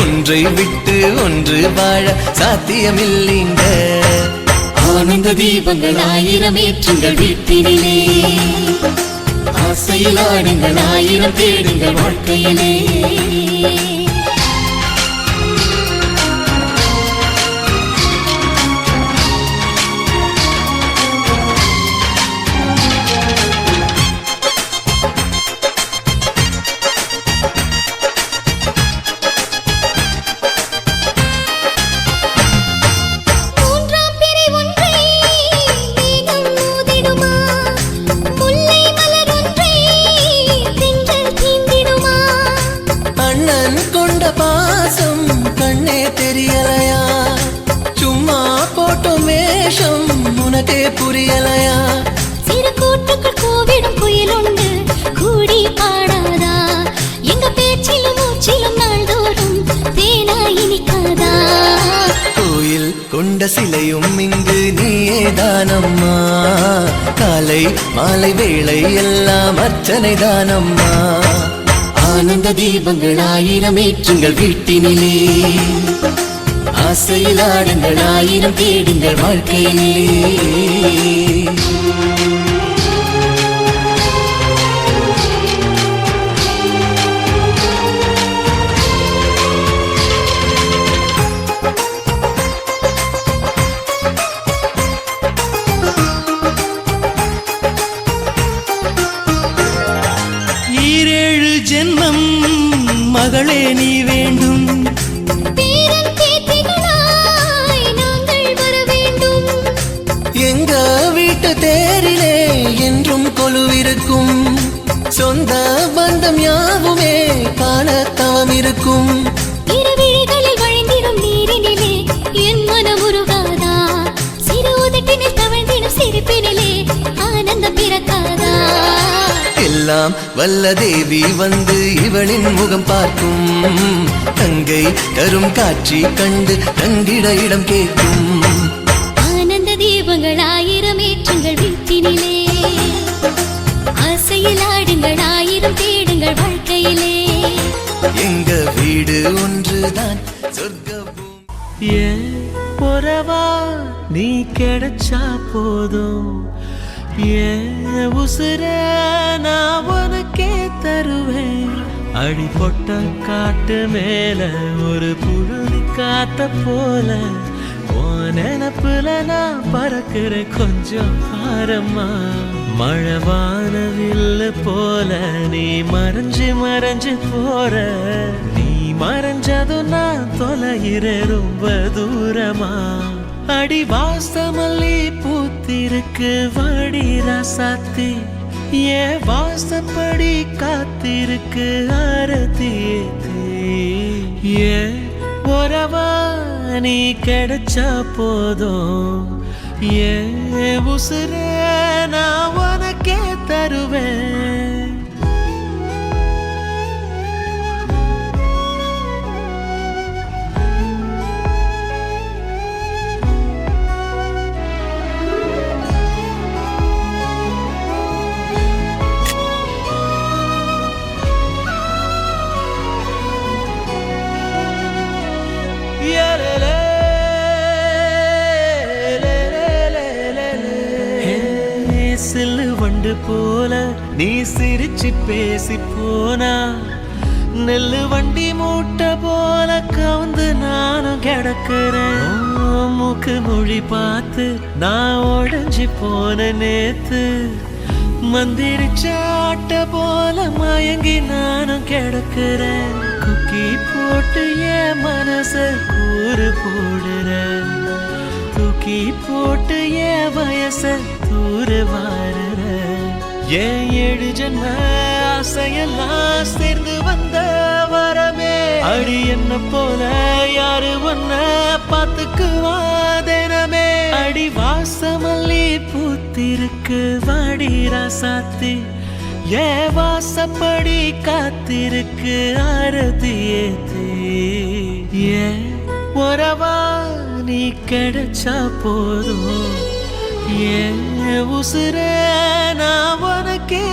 ஒன்றை விட்டு ஒன்று வாழ சாத்தியமில்லைங்க. ஆனந்த தீபங்கள் ஆயிரம் ஏற்றுங்கள் வீட்டினிலே. ஆசையில் ஆடுங்கள் ஆயிரம் தேடுங்கள் வாழ்க்கையிலே புரியலையா சிறு கூட்டுக்குள் கோவிடும் குயில் உண்டு கூடி பாடாதா எங்க பேச்சிலும் மூச்சிலும் நாள்தோறும் தேனா இனிக்காதா கோயில் கொண்ட சிலையும் இங்கு நீயேதானம்மா காலை மாலை வேளை எல்லாம் அர்ச்சனை தானம்மா ஆனந்த தீபங்கள் ஆயிரம் ஏற்றுங்கள் வீட்டினிலே ஆசையில் ஆடுங்கள் ஆயிரம் தேடுங்கள் வாழ்க்கையிலே ஈரேழு ஜென்மம் மகளே நீ வேண்டும் எங்க வீட்டு தேரிலே என்றும் கொலுவிருக்கும் சொந்த பந்தம் யாவுமே காண தவம் இருக்கும் இரவிழிகளில் வழிந்திடும் நீரினிலே என் மனம் உருகாதா சிறு உதட்டினில் தவழ்ந்திடும் சிரிப்பினிலே ஆனந்தம் பிறக்காதா எல்லாம் வல்ல தேவி வந்து இவளின் முகம் பார்க்கும் தங்கை தரும் காட்சி கண்டு தங்கிட இடம் கேட்கும் தீபங்கள் ஆயிரம் ஏற்றுங்கள் வீட்டினிலே ஆசையில் ஆடுங்கள் ஆயிரம் தேடுங்கள் வாழ்க்கையிலே எங்க வீடு ஒன்றுதான் சொர்க்கம் ஏன் உறவா நீ கிடைச்சா போதும் ஏன் உசுர நான் உனக்கே தருவேன் அடிபொட்ட காட்டு மேல ஒரு புழுதி காத்த போல நினப்புல நான் பறக்கிறேன் கொஞ்சம் பாரம்மா மழவான வில்லு போல நீ மறைஞ்சு மறைஞ்சு போற நீ மறைஞ்சதும் நான் தொலைகிறேன் ரொம்ப தூரமா அடி வாசமல்லி பூத்திருக்கு வாடி ராசாத்தி ஏன் வாசப்படி காத்திருக்கு ஆரத்தி ஏன் உறவா நீ கிடைச்சா போதும் ஏன் உசுர நான் உனக்கே தருவேன் சில்லு வண்டு போல நீ சிரிச்சு பேசி போனா நெல்லு வண்டி மூட்டை போல கவுந்து நானும் கிடக்குறேன் மூக்கு மொழி பார்த்து நான் உடஞ்சி போன நேத்து மந்திரிச்ச ஆட்ட போல மயங்கி நானும் கிடக்குறேன் குக்கி போட்டு என் மனச கூறு போடுறேன் தூக்கி போட்டு என் வயச தூரு வாருற ஏன் 7 ஜென்ம ஆசையெல்லாம் சேர்ந்து வந்த வரமே அடி என்ன போல யாரு ஒன்ன பாத்துக்குவா தினமே அடி வாசமல்லி பூத்திருக்கு வாடி ராசாத்தி ஏ வாசப்படி காத்திருக்கு ஆரதி ஏத்தி ஏ உறவா நீ கிடைச்சா போதும் ஏன் உசுர நான் உனக்கே